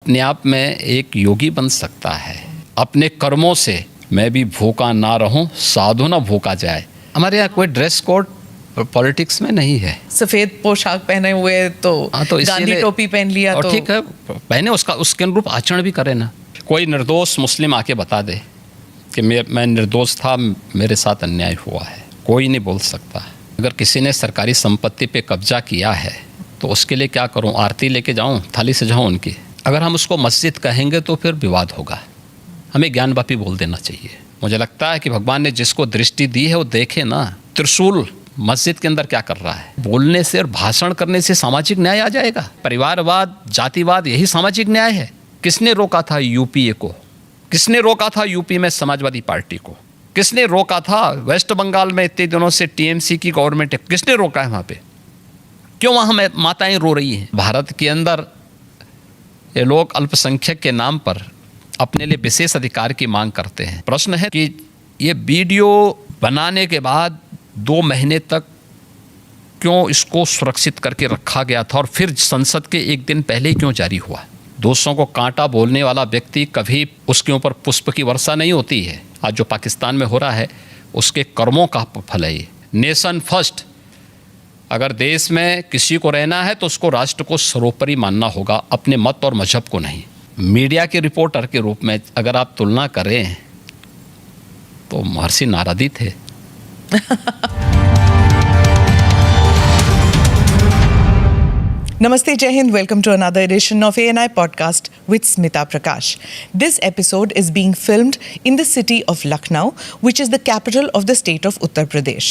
अपने आप में एक योगी बन सकता है। अपने कर्मों से मैं भी भूखा ना रहूं, साधु ना भूखा जाए। हमारे यहाँ कोई ड्रेस कोड पॉलिटिक्स में नहीं है। सफेद पोशाक पहने हुए तो गांधी टोपी पहन लिया और तो ठीक है, पहने, उसके अनुरूप आचरण भी करे ना। कोई निर्दोष मुस्लिम आके बता दे कि मैं निर्दोष था, मेरे साथ अन्याय हुआ है, कोई नहीं बोल सकता। अगर किसी ने सरकारी संपत्ति पे कब्जा किया है तो उसके लिए क्या करूं? आरती लेके जाऊं, थाली सजाऊं उनकी? अगर हम उसको मस्जिद कहेंगे तो फिर विवाद होगा। हमें ज्ञानवापी बोल देना चाहिए। मुझे लगता है कि भगवान ने जिसको दृष्टि दी है वो देखे ना। त्रिशूल मस्जिद के अंदर क्या कर रहा है? बोलने से और भाषण करने से सामाजिक न्याय आ जाएगा? परिवारवाद, जातिवाद, यही सामाजिक न्याय है। किसने रोका था यूपीए को? किसने रोका था यूपी में समाजवादी पार्टी को? किसने रोका था वेस्ट बंगाल में इतने दिनों से टीएमसी की गवर्नमेंट है? किसने रोका है वहाँ पे? क्यों वहाँ माताएं रो रही हैं? भारत के अंदर ये लोग अल्पसंख्यक के नाम पर अपने लिए विशेष अधिकार की मांग करते हैं। प्रश्न है कि ये वीडियो बनाने के बाद 2 महीने तक क्यों इसको सुरक्षित करके रखा गया था और फिर संसद के एक दिन पहले ही क्यों जारी हुआ? दोस्तों को कांटा बोलने वाला व्यक्ति कभी उसके ऊपर पुष्प की वर्षा नहीं होती है। आज जो पाकिस्तान में हो रहा है उसके कर्मों का फल है ये। Nation first. अगर देश में किसी को रहना है तो उसको राष्ट्र को सर्वोपरि मानना होगा, अपने मत और मजहब को नहीं। मीडिया के रिपोर्टर के रूप में अगर आप तुलना करें तो महर्षि नारद थे। Namaste, Jai Hind. Welcome to another edition of ANI Podcast with Smita Prakash. This episode is being filmed in the city of Lucknow, which is the capital of the state of Uttar Pradesh.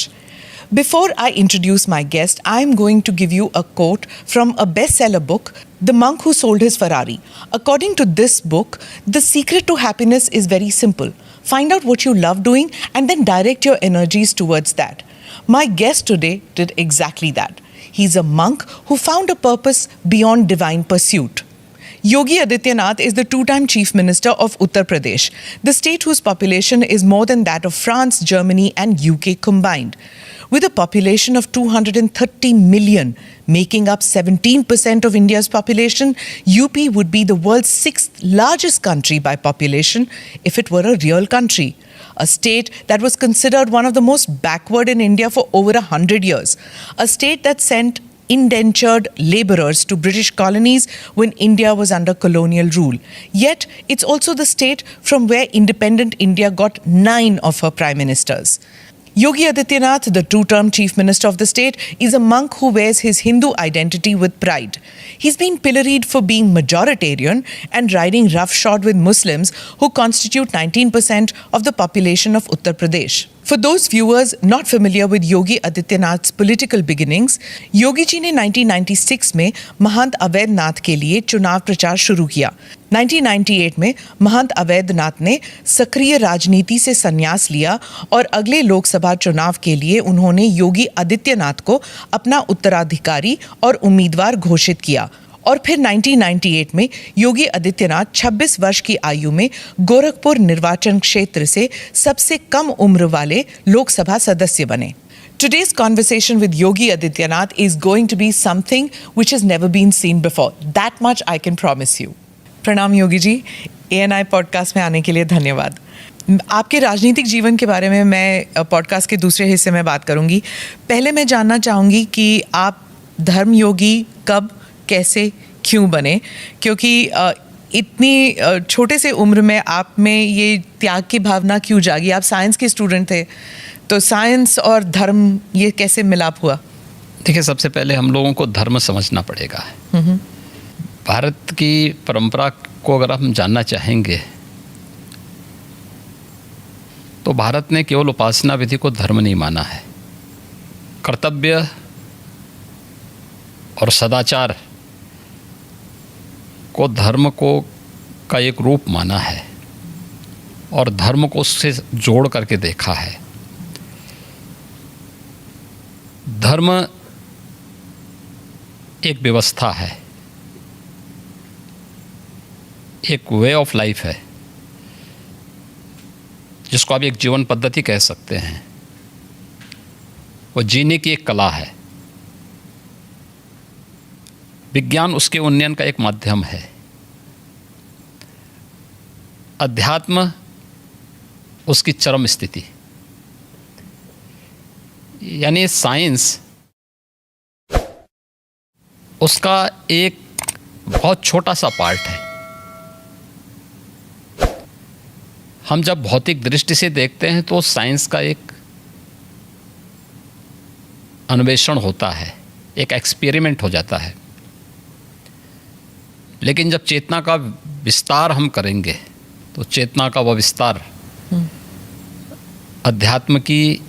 Before I introduce my guest, I am going to give you a quote from a bestseller book, The Monk Who Sold His Ferrari. According to this book, the secret to happiness is very simple. Find out what you love doing and then direct your energies towards that. My guest today did exactly that. He's a monk who found a purpose beyond divine pursuit. Yogi Adityanath is the 2-time Chief Minister of Uttar Pradesh, the state whose population is more than that of France, Germany and UK combined. With a population of 230 million, making up 17% of India's population, UP would be the world's 6th largest country by population if it were a real country. A state that was considered one of the most backward in India for over 100 years. A state that sent indentured labourers to British colonies when India was under colonial rule. Yet, it's also the state from where independent India got 9 of her prime ministers. Yogi Adityanath, the 2-term Chief Minister of the state, is a monk who wears his Hindu identity with pride. He's been pilloried for being majoritarian and riding roughshod with Muslims who constitute 19% of the population of Uttar Pradesh. For those viewers not familiar with Yogi Adityanath's political beginnings, Yogi ji ने 1996 में महंत अवैधनाथ के लिए चुनाव प्रचार शुरू किया। 1998 में महंत अवैधनाथ ने सक्रिय राजनीति से संन्यास लिया और अगले लोकसभा चुनाव के लिए उन्होंने योगी आदित्यनाथ को अपना उत्तराधिकारी और उम्मीदवार घोषित किया। और फिर 1998 में योगी आदित्यनाथ 26 वर्ष की आयु में गोरखपुर निर्वाचन क्षेत्र से सबसे कम उम्र वाले लोकसभा सदस्य बने। Today's conversation with Yogi Adityanath is going to be something which has never been seen before. That much I can promise you. प्रणाम योगी जी, ANI पॉडकास्ट में आने के लिए धन्यवाद। आपके राजनीतिक जीवन के बारे में मैं पॉडकास्ट के दूसरे हिस्से में बात करूंगी। पहले मैं जानना चाहूँगी कि आप धर्म योगी कब, कैसे, क्यों बने? क्योंकि इतनी छोटे से उम्र में आप में ये त्याग की भावना क्यों जागी? आप साइंस के स्टूडेंट थे, तो साइंस और धर्म ये कैसे मिलाप हुआ? देखिए, सबसे पहले हम लोगों को धर्म समझना पड़ेगा। भारत की परंपरा को अगर हम जानना चाहेंगे तो भारत ने केवल उपासना विधि को धर्म नहीं माना है। कर्तव्य और सदाचार को धर्म को का एक रूप माना है और धर्म को उससे जोड़ करके देखा है। धर्म एक व्यवस्था है, एक वे ऑफ लाइफ है, जिसको आप एक जीवन पद्धति कह सकते हैं। वो जीने की एक कला है। विज्ञान उसके उन्नयन का एक माध्यम है। अध्यात्म उसकी चरम स्थिति, यानी साइंस उसका एक बहुत छोटा सा पार्ट है। हम जब भौतिक दृष्टि से देखते हैं तो साइंस का एक अन्वेषण होता है, एक एक्सपेरिमेंट हो जाता है। लेकिन जब चेतना का विस्तार हम करेंगे तो चेतना का वह विस्तार अध्यात्म की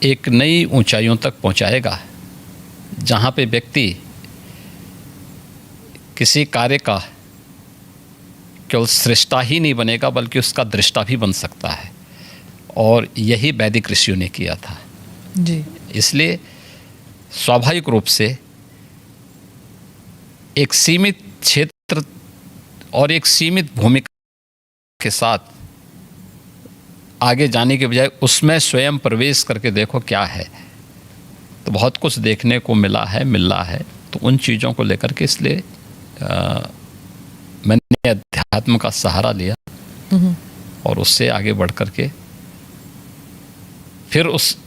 एक नई ऊंचाइयों तक पहुंचाएगा, जहां पे व्यक्ति किसी कार्य का केवल सृष्टा ही नहीं बनेगा बल्कि उसका दृष्टा भी बन सकता है। और यही वैदिक ऋषियों ने किया था जी। इसलिए स्वाभाविक रूप से एक सीमित क्षेत्र और एक सीमित भूमिका के साथ आगे जाने के बजाय उसमें स्वयं प्रवेश करके देखो क्या है, तो बहुत कुछ देखने को मिल रहा है। तो उन चीज़ों को लेकर के इसलिए मैंने अध्यात्म का सहारा लिया और उससे आगे बढ़ करके फिर उस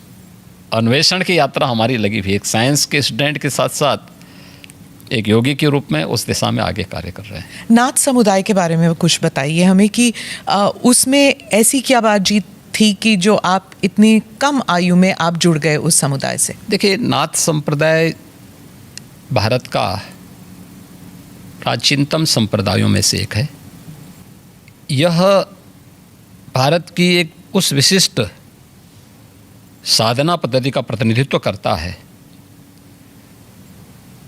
अन्वेषण की यात्रा हमारी लगी हुई, एक साइंस के स्टूडेंट के साथ साथ एक योगी के रूप में उस दिशा में आगे कार्य कर रहे हैं। नाथ समुदाय के बारे में कुछ बताइए हमें कि उसमें ऐसी क्या बातचीत थी कि जो आप इतनी कम आयु में आप जुड़ गए उस समुदाय से? देखिए, नाथ संप्रदाय भारत का प्राचीनतम संप्रदायों में से एक है। यह भारत की एक उस विशिष्ट साधना पद्धति का प्रतिनिधित्व करता है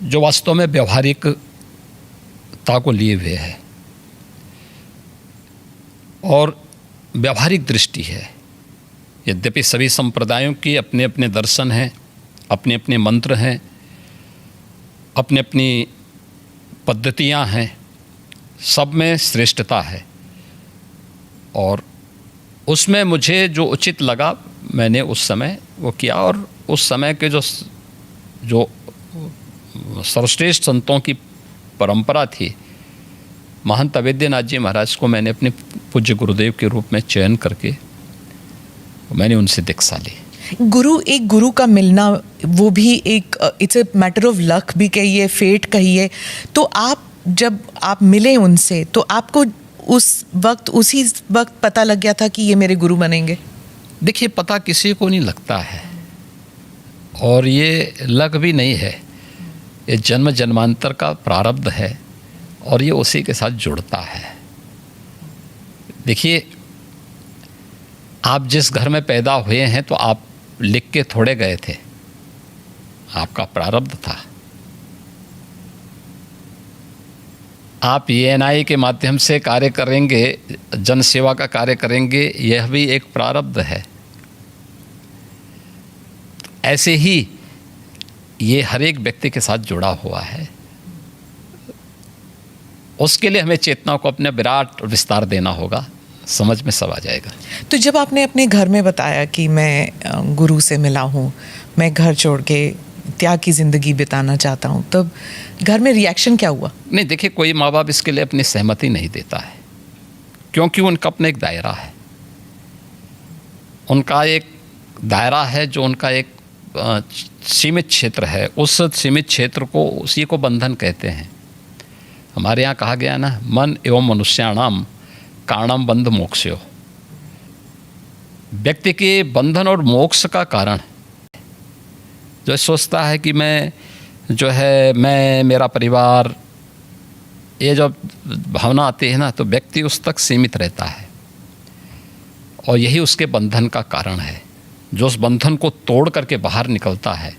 जो वास्तव में व्यवहारिकता को लिए हुए है और व्यवहारिक दृष्टि है। यद्यपि सभी संप्रदायों की अपने अपने दर्शन हैं, अपने अपने मंत्र हैं, अपनी अपनी पद्धतियां हैं, सब में श्रेष्ठता है। और उसमें मुझे जो उचित लगा मैंने उस समय वो किया। और उस समय के जो सर्वश्रेष्ठ संतों की परंपरा थी, महंत अवेद्यनाथ जी महाराज को मैंने अपने पूज्य गुरुदेव के रूप में चयन करके मैंने उनसे दीक्षा ली। एक गुरु का मिलना, वो भी एक it's a matter of luck भी कहिए, फेट कहिए। तो जब आप मिले उनसे तो आपको उसी वक्त पता लग गया था कि ये मेरे गुरु बनेंगे? देखिए, पता किसी को नहीं लगता है और ये लक भी नहीं है, ये जन्म जन्मांतर का प्रारब्ध है और ये उसी के साथ जुड़ता है। देखिए, आप जिस घर में पैदा हुए हैं तो आप लिख के थोड़े गए थे, आपका प्रारब्ध था। आप ENI के माध्यम से कार्य करेंगे, जन सेवा का कार्य करेंगे, यह भी एक प्रारब्ध है। ऐसे ही ये हर एक व्यक्ति के साथ जुड़ा हुआ है। उसके लिए हमें चेतना को अपने विराट विस्तार देना होगा, समझ में सब आ जाएगा। तो जब आपने अपने घर में बताया कि मैं गुरु से मिला हूँ, मैं घर छोड़ के त्याग की ज़िंदगी बिताना चाहता हूँ, तब घर में रिएक्शन क्या हुआ? नहीं, देखिए, कोई माँ बाप इसके लिए अपनी सहमति नहीं देता है, क्योंकि उनका अपना एक दायरा है। उनका एक दायरा है जो उनका एक सीमित क्षेत्र है। उस सीमित क्षेत्र को, उसी को बंधन कहते हैं। हमारे यहाँ कहा गया ना, मन एवं मनुष्याणाम कारणम बंध मोक्षयो। व्यक्ति के बंधन और मोक्ष का कारण जो सोचता है कि मैं मेरा परिवार, ये जब भावना आती है ना तो व्यक्ति उस तक सीमित रहता है और यही उसके बंधन का कारण है। जो उस बंधन को तोड़ करके बाहर निकलता है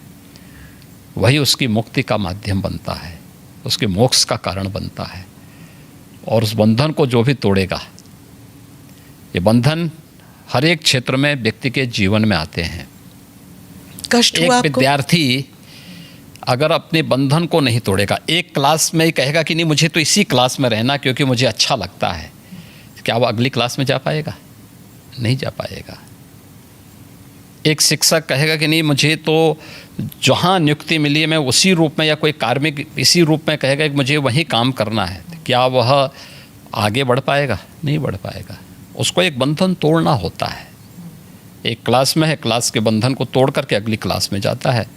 वही उसकी मुक्ति का माध्यम बनता है, उसके मोक्ष का कारण बनता है। और उस बंधन को जो भी तोड़ेगा, ये बंधन हर एक क्षेत्र में व्यक्ति के जीवन में आते हैं। कष्ट हुआ आपको? विद्यार्थी अगर अपने बंधन को नहीं तोड़ेगा, एक क्लास में ही कहेगा कि नहीं मुझे तो इसी क्लास में रहना क्योंकि मुझे अच्छा लगता है, क्या वो अगली क्लास में जा पाएगा? नहीं जा पाएगा। एक शिक्षक कहेगा कि नहीं मुझे तो जहाँ नियुक्ति मिली है मैं उसी रूप में, या कोई कार्मिक इसी रूप में कहेगा कि मुझे वहीं काम करना है, क्या वह आगे बढ़ पाएगा? नहीं बढ़ पाएगा। उसको एक बंधन तोड़ना होता है। एक क्लास में है, क्लास के बंधन को तोड़ करके अगली क्लास में जाता है,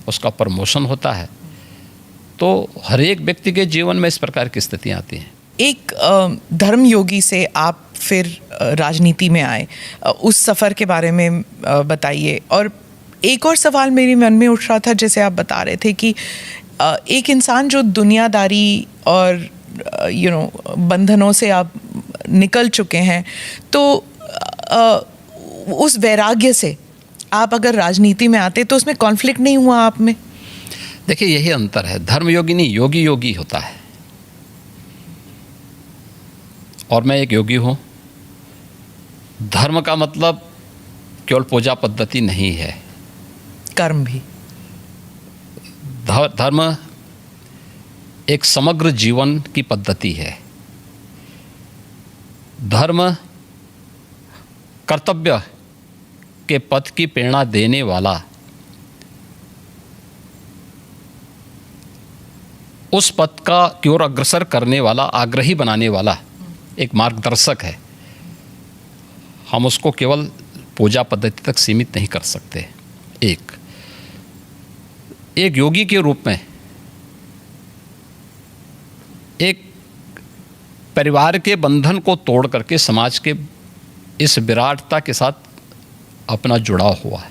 उसका प्रमोशन होता है। तो हर एक व्यक्ति के जीवन में इस प्रकार की स्थितियाँ आती हैं। एक धर्म योगी से आप फिर राजनीति में आए, उस सफ़र के बारे में बताइए। और एक और सवाल मेरे मन में उठ रहा था, जैसे आप बता रहे थे कि एक इंसान जो दुनियादारी और बंधनों से आप निकल चुके हैं, तो उस वैराग्य से आप अगर राजनीति में आते तो उसमें कॉन्फ्लिक्ट नहीं हुआ आप में? देखिए, यही अंतर है। धर्मयोगी नहीं, योगी योगी होता है। और मैं एक योगी हूँ। धर्म का मतलब केवल पूजा पद्धति नहीं है, कर्म भी। धर्म एक समग्र जीवन की पद्धति है। धर्म कर्तव्य के पथ की प्रेरणा देने वाला, उस पथ का की ओर अग्रसर करने वाला, आग्रही बनाने वाला एक मार्गदर्शक है। हम उसको केवल पूजा पद्धति तक सीमित नहीं कर सकते। एक योगी के रूप में एक परिवार के बंधन को तोड़ करके समाज के इस विराटता के साथ अपना जुड़ाव हुआ है।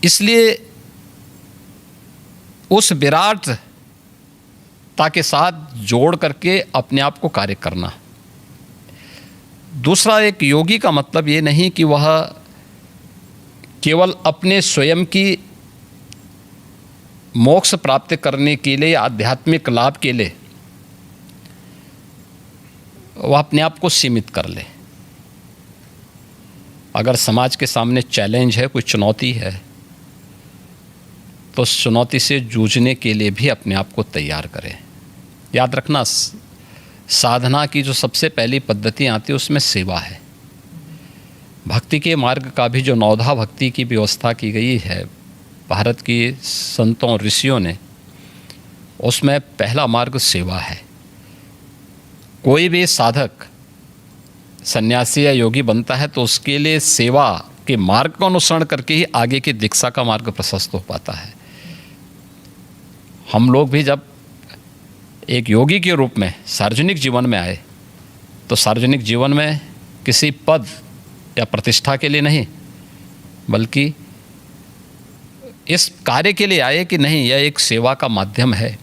इसलिए उस विराटता के साथ जोड़ करके अपने आप को कार्य करना। दूसरा, एक योगी का मतलब ये नहीं कि वह केवल अपने स्वयं की मोक्ष प्राप्त करने के लिए, आध्यात्मिक लाभ के लिए वह अपने आप को सीमित कर ले। अगर समाज के सामने चैलेंज है, कोई चुनौती है, तो उस चुनौती से जूझने के लिए भी अपने आप को तैयार करें। याद रखना, साधना की जो सबसे पहली पद्धति आती है उसमें सेवा है। भक्ति के मार्ग का भी जो नवधा भक्ति की व्यवस्था की गई है भारत की संतों ऋषियों ने, उसमें पहला मार्ग सेवा है। कोई भी साधक सन्यासी या योगी बनता है तो उसके लिए सेवा के मार्ग का अनुसरण करके ही आगे की दीक्षा का मार्ग प्रशस्त हो पाता है। हम लोग भी जब एक योगी के रूप में सार्वजनिक जीवन में आए तो सार्वजनिक जीवन में किसी पद या प्रतिष्ठा के लिए नहीं, बल्कि इस कार्य के लिए आए कि नहीं, यह एक सेवा का माध्यम है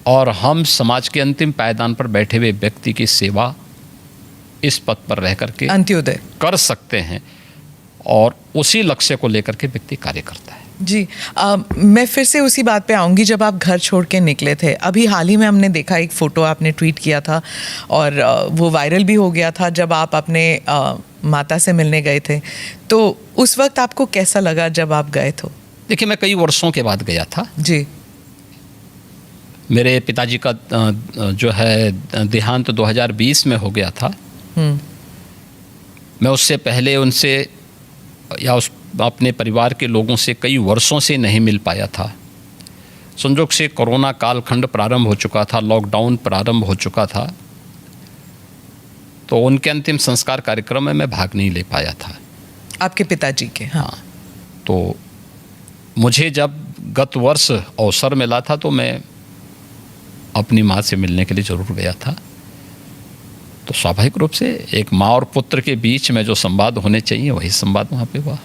और हम समाज के अंतिम पायदान पर बैठे हुए व्यक्ति की सेवा इस पद पर रह करके अंत्योदय कर सकते हैं, और उसी लक्ष्य को लेकर के व्यक्ति कार्य करता है। जी, मैं फिर से उसी बात पे आऊँगी। जब आप घर छोड़ के निकले थे, अभी हाल ही में हमने देखा एक फ़ोटो आपने ट्वीट किया था और वो वायरल भी हो गया था, जब आप अपने माता से मिलने गए थे। तो उस वक्त आपको कैसा लगा जब आप गए थे? देखिए, मैं कई वर्षों के बाद गया था जी। मेरे पिताजी का जो है देहांत 2020 में हो गया था। मैं उससे पहले उनसे या उस अपने परिवार के लोगों से कई वर्षों से नहीं मिल पाया था। संजोग से कोरोना कालखंड प्रारंभ हो चुका था, लॉकडाउन प्रारंभ हो चुका था, तो उनके अंतिम संस्कार कार्यक्रम में मैं भाग नहीं ले पाया था। आपके पिताजी के? हाँ। तो मुझे जब गत वर्ष अवसर मिला था तो मैं अपनी माँ से मिलने के लिए ज़रूर गया था। तो स्वाभाविक रूप से एक माँ और पुत्र के बीच में जो संवाद होने चाहिए वही संवाद वहाँ पे हुआ।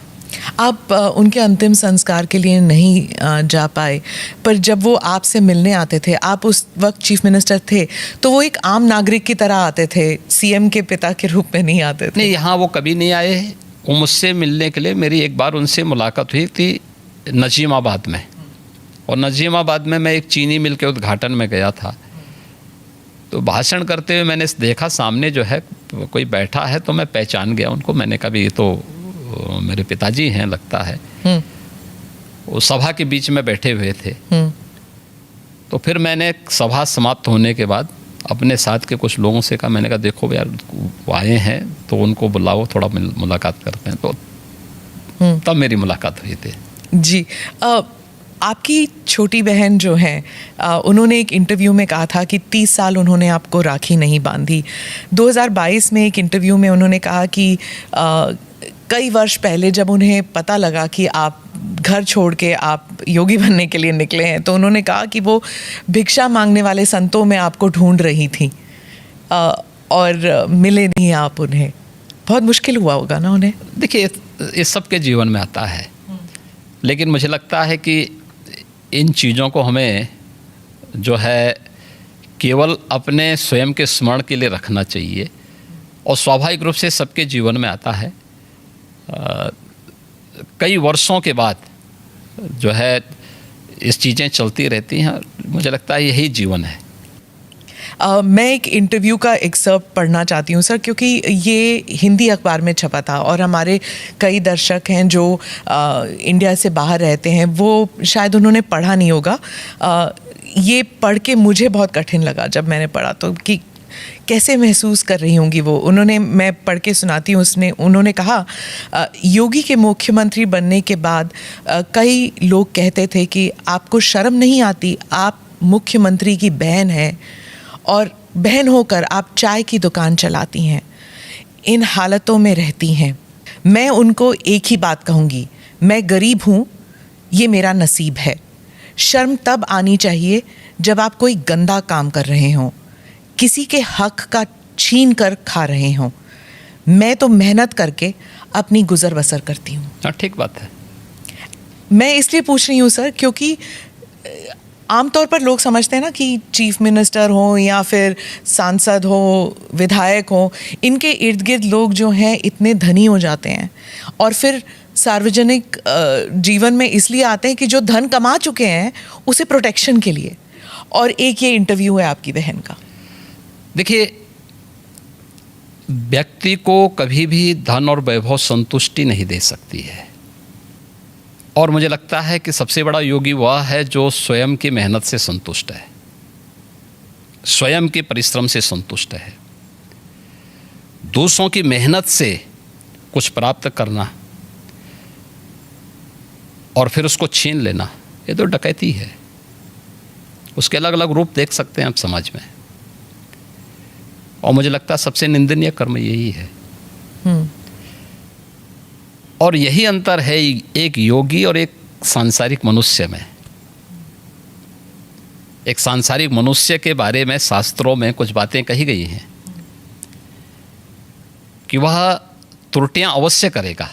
आप उनके अंतिम संस्कार के लिए नहीं जा पाए, पर जब वो आपसे मिलने आते थे, आप उस वक्त चीफ मिनिस्टर थे, तो वो एक आम नागरिक की तरह आते थे, सीएम के पिता के रूप में नहीं आते थे? नहीं, यहाँ वो कभी नहीं आए। वो मुझसे मिलने के लिए, मेरी एक बार उनसे मुलाकात हुई थी नजीमाबाद में, और नजीमाबाद में मैं एक चीनी मिल के उद्घाटन में गया था। तो भाषण करते हुए मैंने देखा सामने जो है कोई बैठा है, तो मैं पहचान गया उनको। मैंने कहा ये तो मेरे पिताजी हैं लगता है। वो सभा के बीच में बैठे हुए थे। तो फिर मैंने सभा समाप्त होने के बाद अपने साथ के कुछ लोगों से कहा, मैंने कहा देखो यार वो आए हैं तो उनको बुलाओ, थोड़ा मुलाकात करते हैं। तो तब मेरी मुलाकात हुई थी। जी, आपकी छोटी बहन जो है उन्होंने एक इंटरव्यू में कहा था कि 30 साल उन्होंने आपको राखी नहीं बांधी। 2022 में एक इंटरव्यू में उन्होंने कहा कि कई वर्ष पहले जब उन्हें पता लगा कि आप घर छोड़ के आप योगी बनने के लिए निकले हैं, तो उन्होंने कहा कि वो भिक्षा मांगने वाले संतों में आपको ढूंढ रही थी और मिले नहीं आप उन्हें। बहुत मुश्किल हुआ होगा ना उन्हें? देखिए, ये सबके जीवन में आता है, लेकिन मुझे लगता है कि इन चीज़ों को हमें जो है केवल अपने स्वयं के स्मरण के लिए रखना चाहिए, और स्वाभाविक रूप से सबके जीवन में आता है। कई वर्षों के बाद जो है इस चीज़ें चलती रहती हैं। मुझे लगता है यही जीवन है। मैं एक इंटरव्यू का एक्सर्प्ट पढ़ना चाहती हूँ सर, क्योंकि ये हिंदी अखबार में छपा था और हमारे कई दर्शक हैं जो इंडिया से बाहर रहते हैं, वो शायद उन्होंने पढ़ा नहीं होगा। ये पढ़ के मुझे बहुत कठिन लगा जब मैंने पढ़ा, तो कि कैसे महसूस कर रही होंगी वो। मैं पढ़ के सुनाती हूँ। उन्होंने कहा, योगी के मुख्यमंत्री बनने के बाद कई लोग कहते थे कि आपको शर्म नहीं आती, आप मुख्यमंत्री की बहन हैं और बहन होकर आप चाय की दुकान चलाती हैं, इन हालतों में रहती हैं। मैं उनको एक ही बात कहूँगी, मैं गरीब हूँ, ये मेरा नसीब है। शर्म तब आनी चाहिए जब आप कोई गंदा काम कर रहे हों, किसी के हक का छीन कर खा रहे हों। मैं तो मेहनत करके अपनी गुजर बसर करती हूँ। हाँ, ठीक बात है। मैं इसलिए पूछ रही हूँ सर, क्योंकि आमतौर पर लोग समझते हैं ना कि चीफ मिनिस्टर हो या फिर सांसद हो, विधायक हो, इनके इर्द गिर्द लोग जो हैं इतने धनी हो जाते हैं और फिर सार्वजनिक जीवन में इसलिए आते हैं कि जो धन कमा चुके हैं उसे प्रोटेक्शन के लिए। और एक ये इंटरव्यू है आपकी बहन का। देखिए, व्यक्ति को कभी भी धन और वैभव संतुष्टि नहीं दे सकती है, और मुझे लगता है कि सबसे बड़ा योगी वह है जो स्वयं की मेहनत से संतुष्ट है, स्वयं के परिश्रम से संतुष्ट है। दूसरों की मेहनत से कुछ प्राप्त करना और फिर उसको छीन लेना, ये तो डकैती है। उसके अलग अलग रूप देख सकते हैं आप समाज में, और मुझे लगता है सबसे निंदनीय कर्म यही है। और यही अंतर है एक योगी और एक सांसारिक मनुष्य में। एक सांसारिक मनुष्य के बारे में शास्त्रों में कुछ बातें कही गई हैं कि वह त्रुटियां अवश्य करेगा,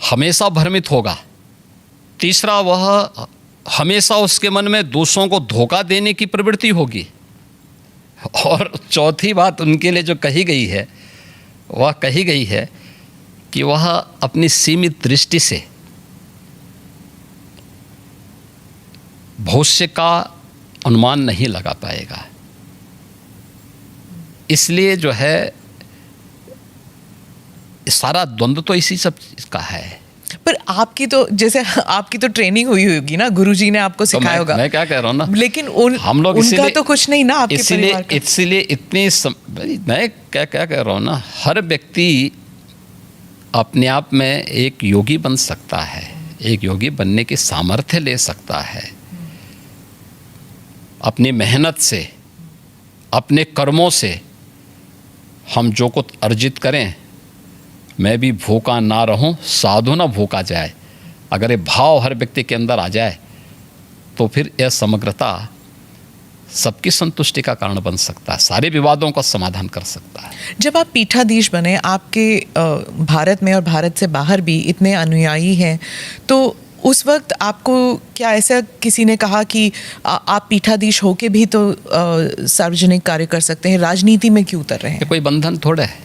हमेशा भ्रमित होगा। तीसरा, वह हमेशा उसके मन में दूसरों को धोखा देने की प्रवृत्ति होगी। और चौथी बात उनके लिए जो कही गई है, वह कही गई है कि वह अपनी सीमित दृष्टि से भविष्य का अनुमान नहीं लगा पाएगा। इसलिए जो है सारा द्वंद्व तो इसी सब का है। पर आपकी तो ट्रेनिंग हुई होगी ना, गुरुजी ने आपको सिखाया होगा। मैं क्या कह रहा हूँ ना, लेकिन हम लोग उनका तो कुछ नहीं ना आपके परिवार का। इसलिए मैं क्या कह रहा हूँ ना, हर व्यक्ति अपने आप में एक योगी बन सकता है, एक योगी बनने की सामर्थ्य ले सकता है। अपनी मेहनत से, अपने कर्मों से हम जो कुछ अर्जित करें, मैं भी भूखा ना रहूं, साधु ना भूखा जाए, अगर ये भाव हर व्यक्ति के अंदर आ जाए तो फिर यह समग्रता सबकी संतुष्टि का कारण बन सकता है, सारे विवादों का समाधान कर सकता है। जब आप पीठाधीश बने, आपके भारत में और भारत से बाहर भी इतने अनुयायी हैं, तो उस वक्त आपको क्या ऐसा किसी ने कहा कि आप पीठाधीश होके भी तो सार्वजनिक कार्य कर सकते हैं, राजनीति में क्यों उतर रहे हैं? ये कोई बंधन थोड़ा है,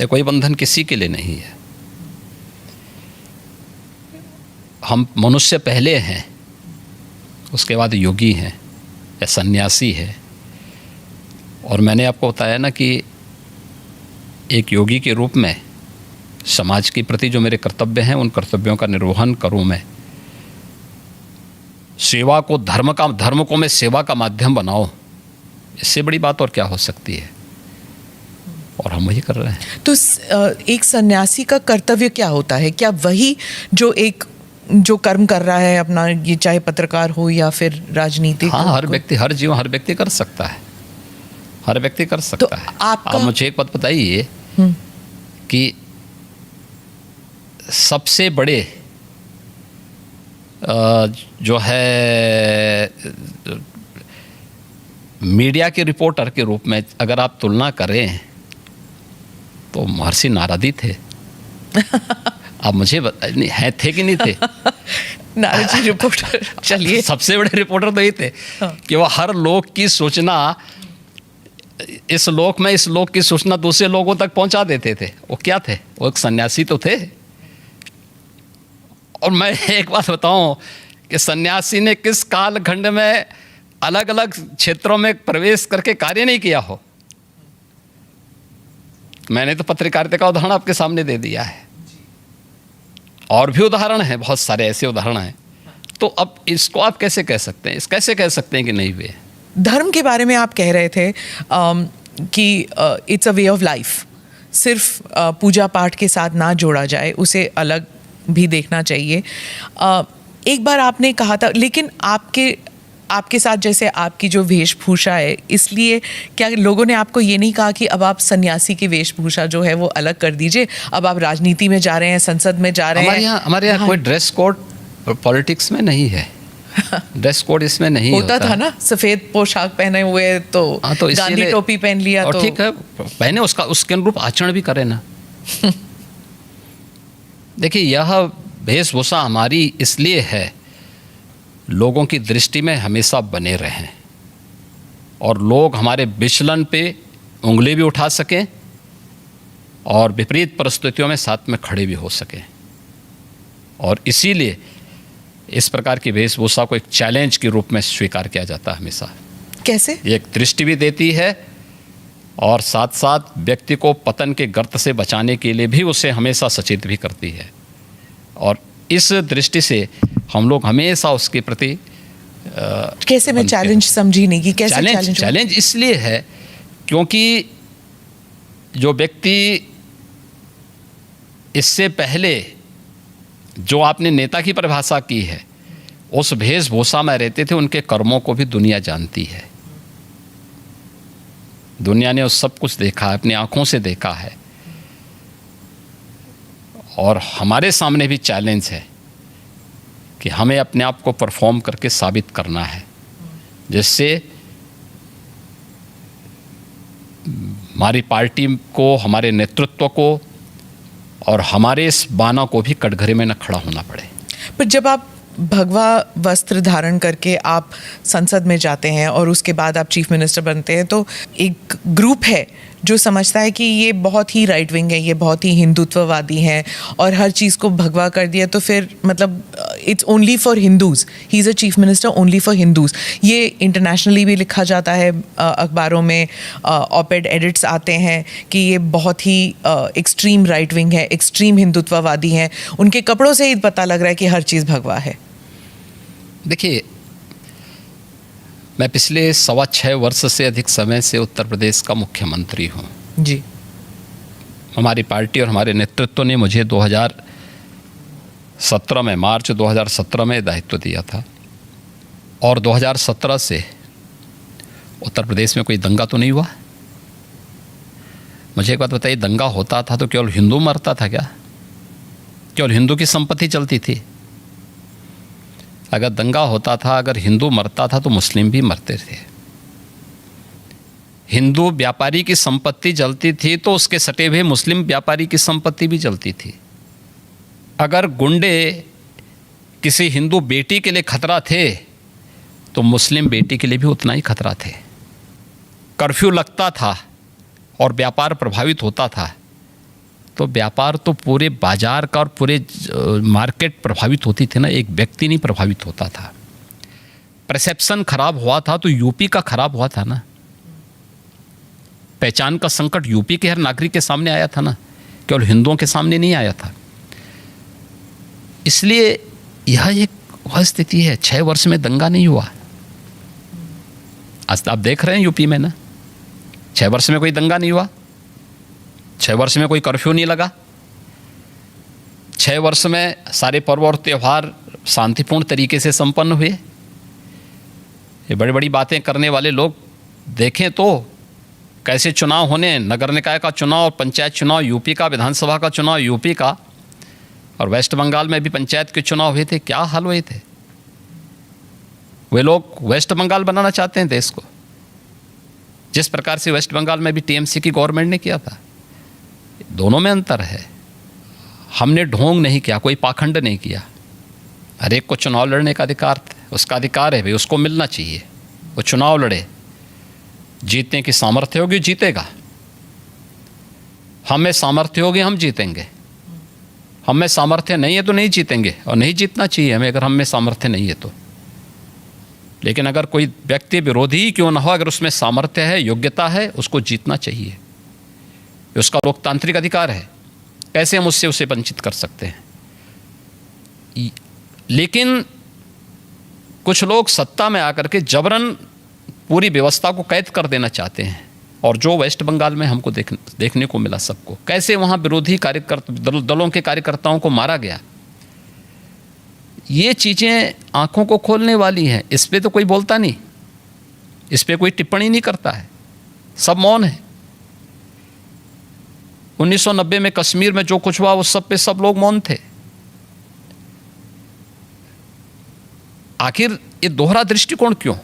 ये कोई बंधन किसी के लिए नहीं है। हम मनुष्य पहले हैं, उसके बाद योगी हैं या सन्यासी है। और मैंने आपको बताया ना कि एक योगी के रूप में समाज के प्रति जो मेरे कर्तव्य हैं, उन कर्तव्यों का निर्वहन करूं मैं। सेवा को धर्म को मैं सेवा का माध्यम बनाऊं, इससे बड़ी बात और क्या हो सकती है, और हम वही कर रहे हैं। तो एक सन्यासी का कर्तव्य क्या होता है? क्या वही जो एक जो कर्म कर रहा है अपना, ये चाहे पत्रकार हो या फिर राजनीतिक। हाँ, हर व्यक्ति, हर जीवन, हर व्यक्ति कर सकता है, हर व्यक्ति कर सकता है। आपका आप मुझे एक बात बताइए कि सबसे बड़े जो है मीडिया के रिपोर्टर के रूप में अगर आप तुलना करें तो महर्षि नारद ही थे। आप मुझे हैं थे कि नहीं थे? नारद जी रिपोर्टर, चलिए सबसे बड़े रिपोर्टर तो ये थे कि वो हर लोक की सूचना, इस लोक में इस लोक की सूचना दूसरे लोगों तक पहुंचा देते थे। वो क्या थे? वो एक सन्यासी तो थे। और मैं एक बात बताऊं कि सन्यासी ने किस कालखंड में अलग अलग क्षेत्रों में प्रवेश करके कार्य नहीं किया हो। मैंने तो पत्रकारिता का उदाहरण आपके सामने दे दिया है, और भी उदाहरण हैं, बहुत सारे ऐसे उदाहरण हैं। तो अब इसको आप कैसे कह सकते हैं, कैसे कह सकते हैं कि नहीं हुए? धर्म के बारे में आप कह रहे थे कि it's a way of life, सिर्फ पूजा पाठ के साथ ना जोड़ा जाए, उसे अलग भी देखना चाहिए। एक बार आपने कहा था, लेकिन आपके साथ जैसे आपकी जो वेशभूषा है, इसलिए क्या लोगों ने आपको ये नहीं कहा कि अब आप सन्यासी की वेशभूषा जो है वो अलग कर दीजिए, अब आप राजनीति में जा रहे हैं, संसद में जा रहे हैं? हमारे यहाँ कोई ड्रेस कोड पॉलिटिक्स में नहीं है। ड्रेस कोड इसमें नहीं होता था ना, सफेद पोशाक पहने हुए तो गांधी टोपी पहन लिया, और तो ठीक है, पहने, उसके अनुरूप आचरण भी करें ना। देखिए, यह वेशभूषा हमारी इसलिए है, लोगों की दृष्टि में हमेशा बने रहें और लोग हमारे विचलन पे उंगली भी उठा सकें और विपरीत परिस्थितियों में साथ में खड़े भी हो सकें। और इसीलिए इस प्रकार की वेशभूषा को एक चैलेंज के रूप में स्वीकार किया जाता है हमेशा। कैसे? ये एक दृष्टि भी देती है और साथ साथ व्यक्ति को पतन के गर्त से बचाने के लिए भी उसे हमेशा सचेत भी करती है। और इस दृष्टि से हम लोग हमेशा उसके प्रति कैसे, मैं चैलेंज समझी नहीं कि कैसे चैलेंज इसलिए है क्योंकि जो व्यक्ति इससे पहले जो आपने नेता की परिभाषा की है, उस वेशभूषा में रहते थे, उनके कर्मों को भी दुनिया जानती है। दुनिया ने उस सब कुछ देखा है, अपनी आंखों से देखा है। और हमारे सामने भी चैलेंज है कि हमें अपने आप को परफॉर्म करके साबित करना है, जिससे हमारी पार्टी को, हमारे नेतृत्व को और हमारे इस बाना को भी कटघरे में न खड़ा होना पड़े। पर जब आप भगवा वस्त्र धारण करके आप संसद में जाते हैं और उसके बाद आप चीफ मिनिस्टर बनते हैं, तो एक ग्रुप है जो समझता है कि ये बहुत ही राइट विंग है, ये बहुत ही हिंदुत्ववादी हैं और हर चीज़ को भगवा कर दिया, तो फिर मतलब it's only for Hindus, he is a chief minister only for Hindus. ये इंटरनेशनली भी लिखा जाता है, अखबारों में ऑपेड एडिट्स आते हैं कि ये बहुत ही एक्सट्रीम राइट विंग है, एक्सट्रीम हिंदुत्ववादी हैं। उनके कपड़ों से ही पता लग रहा है कि हर चीज़ भगवा है। देखिए, मैं पिछले 6.25 वर्ष से अधिक समय से उत्तर प्रदेश का मुख्यमंत्री हूँ जी। हमारी पार्टी और हमारे नेतृत्व ने मुझे 2017 में, मार्च 2017 में दायित्व दिया था। और 2017 से उत्तर प्रदेश में कोई दंगा तो नहीं हुआ। मुझे एक बात बताइए, दंगा होता था तो केवल हिंदू मरता था क्या? केवल हिंदू की संपत्ति चलती थी? अगर दंगा होता था, अगर हिंदू मरता था तो मुस्लिम भी मरते थे। हिंदू व्यापारी की संपत्ति जलती थी तो उसके सटे हुए मुस्लिम व्यापारी की संपत्ति भी जलती थी। अगर गुंडे किसी हिंदू बेटी के लिए खतरा थे तो मुस्लिम बेटी के लिए भी उतना ही खतरा थे। कर्फ्यू लगता था और व्यापार प्रभावित होता था तो व्यापार तो पूरे बाजार का और पूरे मार्केट प्रभावित होती थी ना, एक व्यक्ति नहीं प्रभावित होता था। परसेप्शन खराब हुआ था तो यूपी का खराब हुआ था ना। पहचान का संकट यूपी के हर नागरिक के सामने आया था ना, केवल हिंदुओं के सामने नहीं आया था। इसलिए यह एक वह स्थिति है। 6 वर्ष में दंगा नहीं हुआ। आज आप देख रहे हैं यूपी में ना, 6 वर्ष में कोई दंगा नहीं हुआ, 6 वर्ष में कोई कर्फ्यू नहीं लगा, 6 वर्ष में सारे पर्व और त्यौहार शांतिपूर्ण तरीके से संपन्न हुए। ये बड़ी बड़ी बातें करने वाले लोग देखें तो कैसे चुनाव होने, नगर निकाय का चुनाव, पंचायत चुनाव यूपी का, विधानसभा का चुनाव यूपी का, और वेस्ट बंगाल में भी पंचायत के चुनाव हुए थे, क्या हाल हुए थे। वे लोग वेस्ट बंगाल बनाना चाहते हैं देश को, जिस प्रकार से वेस्ट बंगाल में भी टीएमसी की गवर्नमेंट ने किया था। दोनों में अंतर है। हमने ढोंग नहीं किया, कोई पाखंड नहीं किया। हर एक को चुनाव लड़ने का अधिकार, उसका अधिकार है भाई, उसको मिलना चाहिए। वो चुनाव लड़े, जीतने की सामर्थ्य होगी जीतेगा। हमें सामर्थ्य होगी हम जीतेंगे, हमें सामर्थ्य नहीं है तो नहीं जीतेंगे, और नहीं जीतना चाहिए हमें अगर हमें सामर्थ्य नहीं है तो। लेकिन अगर कोई व्यक्ति विरोधी ही क्यों ना हो, अगर उसमें सामर्थ्य है, योग्यता है, उसको जीतना चाहिए। ये उसका लोकतांत्रिक अधिकार है। कैसे हम उससे उसे वंचित कर सकते हैं। लेकिन कुछ लोग सत्ता में आकर के जबरन पूरी व्यवस्था को कैद कर देना चाहते हैं, और जो वेस्ट बंगाल में हमको देखने को मिला सबको, कैसे वहाँ विरोधी दलों के कार्यकर्ताओं को मारा गया। ये चीज़ें आंखों को खोलने वाली हैं। इस पे तो कोई बोलता नहीं, इस पे कोई टिप्पणी नहीं करता है, सब मौन है। 1990 में कश्मीर में जो कुछ हुआ, उस सब पे सब लोग मौन थे। आखिर ये दोहरा दृष्टिकोण क्यों?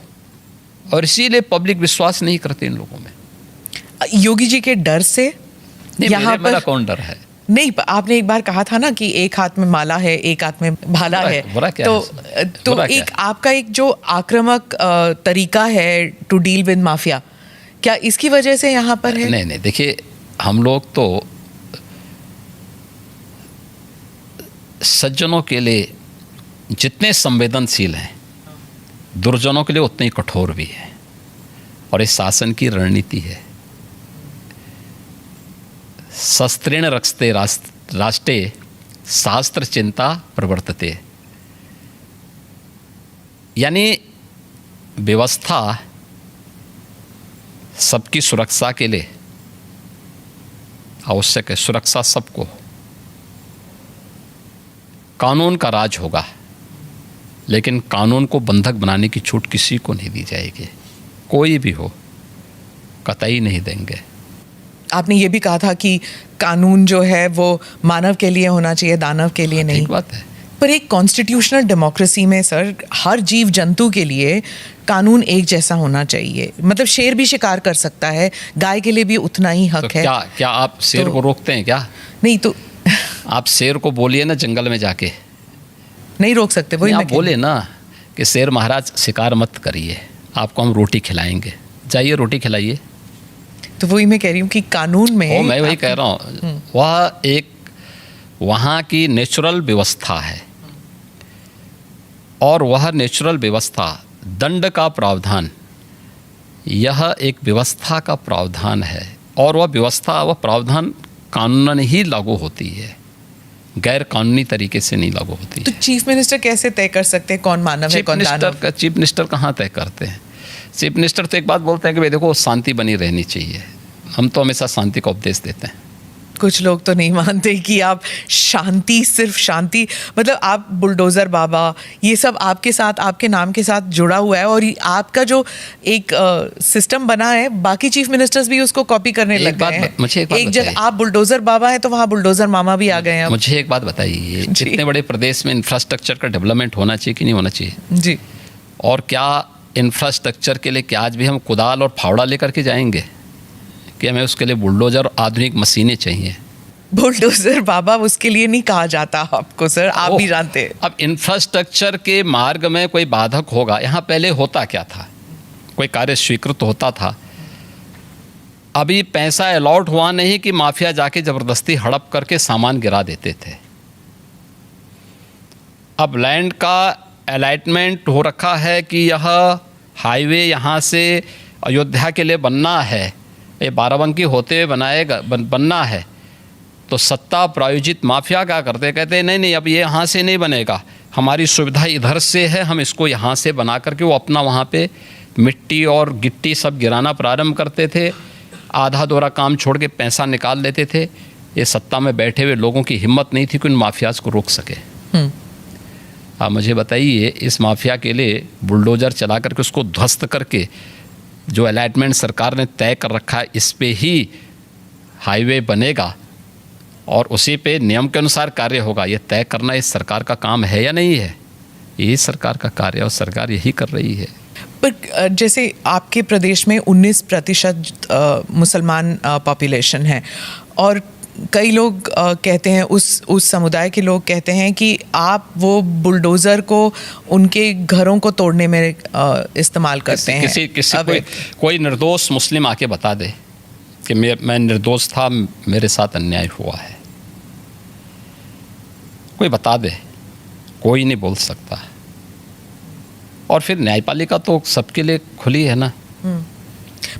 और इसीलिए पब्लिक विश्वास नहीं करते इन लोगों में। योगी जी के डर से? यहाँ पर मेरा कौन डर है? नहीं, आपने एक बार कहा था ना कि एक हाथ में माला है, एक हाथ में भाला है। बुरा क्या तो है? तो बुरा एक क्या आपका एक जो आक्रामक तरीका है टू डील विद माफिया, क्या इसकी वजह से यहाँ पर है? नहीं नहीं, देखिए हम लोग तो सज्जनों के लिए जितने संवेदनशील हैं, दुर्जनों के लिए उतने ही कठोर भी हैं। और इस शासन की रणनीति है, शस्त्रेण रक्षते राष्ट्रे शास्त्र चिंता प्रवर्तते। यानी व्यवस्था सबकी सुरक्षा के लिए आवश्यक है। सुरक्षा सबको, कानून का राज होगा, लेकिन कानून को बंधक बनाने की छूट किसी को नहीं दी जाएगी। कोई भी हो, कतई नहीं देंगे। आपने ये भी कहा था कि कानून जो है वो मानव के लिए होना चाहिए, दानव के लिए नहीं। ठीक बात है। पर एक कॉन्स्टिट्यूशनल डेमोक्रेसी में सर, हर जीव जंतु के लिए कानून एक जैसा होना चाहिए। मतलब शेर भी शिकार कर सकता है, गाय के लिए भी उतना ही हक है। क्या आप शेर को रोकते हैं क्या? नहीं तो आप शेर को बोलिए ना जंगल में जाके, नहीं रोक सकते। वही आप बोले ना कि शेर महाराज शिकार मत करिए, आपको हम रोटी खिलाएंगे, जाइए रोटी खिलाइए। तो वही मैं कह रही हूँ कि कानून में मैं वही कह रहा हूँ, वह एक वहाँ की नेचुरल व्यवस्था है, और वह नेचुरल व्यवस्था, दंड का प्रावधान, यह एक व्यवस्था का प्रावधान है। और वह व्यवस्था, वह प्रावधान कानूनन ही लागू होती है, गैर कानूनी तरीके से नहीं लागू होती तो है। चीफ मिनिस्टर कैसे तय कर सकते हैं कौन मानव है कौन दानव? चीफ मिनिस्टर कहाँ तय करते हैं? चीफ मिनिस्टर तो एक बात बोलते हैं कि भाई देखो शांति बनी रहनी चाहिए। हम तो हमेशा शांति का उपदेश देते हैं। कुछ लोग तो नहीं मानते कि आप शांति, सिर्फ शांति, मतलब आप बुलडोज़र बाबा, ये सब आपके साथ, आपके नाम के साथ जुड़ा हुआ है, और आपका जो एक सिस्टम बना है, बाकी चीफ मिनिस्टर्स भी उसको कॉपी करने लग गए हैं। मुझे एक जब आप बुलडोज़र बाबा हैं तो वहाँ बुलडोज़र मामा भी आ गए हैं। मुझे एक बात बताइए, जितने बड़े प्रदेश में इंफ्रास्ट्रक्चर का डेवलपमेंट होना चाहिए कि नहीं होना चाहिए? जी। और क्या इंफ्रास्ट्रक्चर के लिए क्या आज भी हम कुदाल और फावड़ा लेकर के जाएंगे कि हमें उसके लिए बुलडोजर और आधुनिक मशीनें चाहिए? बुलडोजर बाबा उसके लिए नहीं कहा जाता आपको सर, आप भी जानते हैं। अब इंफ्रास्ट्रक्चर के मार्ग में कोई बाधक होगा। यहाँ पहले होता क्या था, कोई कार्य स्वीकृत होता था, अभी पैसा अलॉट हुआ नहीं कि माफिया जाके ज़बरदस्ती हड़प करके सामान गिरा देते थे। अब लैंड का अलॉटमेंट हो रखा है कि यह हाईवे यहाँ से अयोध्या के लिए बनना है, ये बाराबंकी होते हुए बनना है, तो सत्ता प्रायोजित माफिया क्या करते, कहते नहीं नहीं अब ये यहाँ से नहीं बनेगा, हमारी सुविधा इधर से है, हम इसको यहाँ से बना करके वो अपना वहाँ पे मिट्टी और गिट्टी सब गिराना प्रारंभ करते थे। आधा दोरा काम छोड़ के पैसा निकाल लेते थे। ये सत्ता में बैठे हुए लोगों की हिम्मत नहीं थी कि उन माफियाज को रोक सके। आप मुझे बताइए, इस माफिया के लिए बुलडोजर चला करके उसको ध्वस्त करके जो अलॉटमेंट सरकार ने तय कर रखा है, इस पे ही हाईवे बनेगा और उसी पे नियम के अनुसार कार्य होगा, ये तय करना इस सरकार का काम है या नहीं है? यही सरकार का कार्य है और सरकार यही कर रही है। पर जैसे आपके प्रदेश में 19% मुसलमान पॉपुलेशन है और कई लोग कहते हैं, उस समुदाय के लोग कहते हैं कि आप वो बुलडोज़र को उनके घरों को तोड़ने में इस्तेमाल करते हैं। किसी कोई निर्दोष मुस्लिम आके बता दे कि मैं निर्दोष था, मेरे साथ अन्याय हुआ है, कोई बता दे, कोई नहीं बोल सकता। और फिर न्यायपालिका तो सबके लिए खुली है ना।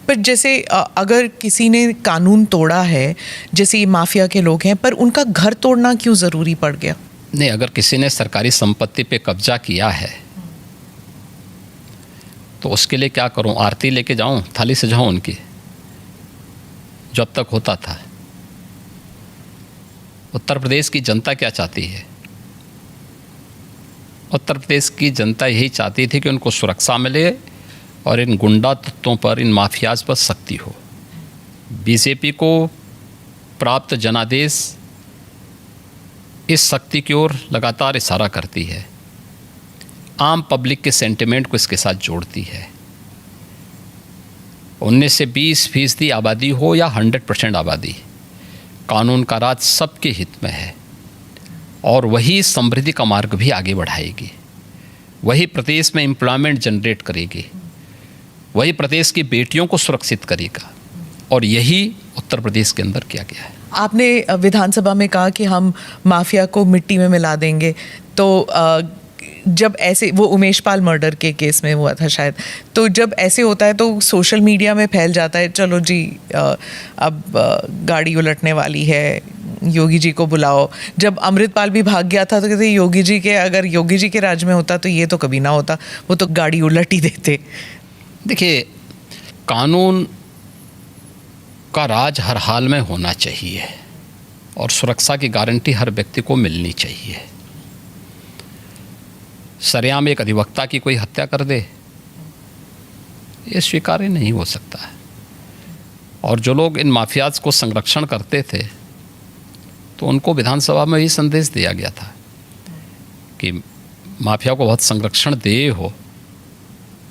पर जैसे अगर किसी ने कानून तोड़ा है, जैसे ये माफिया के लोग हैं, पर उनका घर तोड़ना क्यों ज़रूरी पड़ गया? नहीं, अगर किसी ने सरकारी संपत्ति पे कब्जा किया है तो उसके लिए क्या करूं? आरती लेके जाऊं, थाली सजाऊं उनकी, जो अब तक होता था? उत्तर प्रदेश की जनता क्या चाहती है? उत्तर प्रदेश की जनता यही चाहती थी कि उनको सुरक्षा मिले और इन गुंडा तत्वों पर, इन माफियाज पर सख्ती हो। बीजेपी को प्राप्त जनादेश इस शक्ति की ओर लगातार इशारा करती है, आम पब्लिक के सेंटिमेंट को इसके साथ जोड़ती है। 19 से 20% आबादी हो या 100% आबादी, कानून का राज सबके हित में है और वही समृद्धि का मार्ग भी आगे बढ़ाएगी, वही प्रदेश में एम्प्लॉयमेंट जनरेट करेगी, वही प्रदेश की बेटियों को सुरक्षित करेगा और यही उत्तर प्रदेश के अंदर किया गया है। आपने विधानसभा में कहा कि हम माफिया को मिट्टी में मिला देंगे, तो जब ऐसे, वो उमेश पाल मर्डर के केस में हुआ था शायद, तो जब ऐसे होता है तो सोशल मीडिया में फैल जाता है, चलो जी अब गाड़ी उलटने वाली है, योगी जी को बुलाओ। जब अमृतपाल भी भाग गया था तो कहते योगी जी के, अगर योगी जी के राज में होता तो ये तो कभी ना होता, वो तो गाड़ी उलट ही देते। देखिए, कानून का राज हर हाल में होना चाहिए और सुरक्षा की गारंटी हर व्यक्ति को मिलनी चाहिए। सरेआम एक अधिवक्ता की कोई हत्या कर दे, ये स्वीकार्य नहीं हो सकता है। और जो लोग इन माफियाज को संरक्षण करते थे तो उनको विधानसभा में ही संदेश दिया गया था कि माफिया को बहुत संरक्षण दे हो,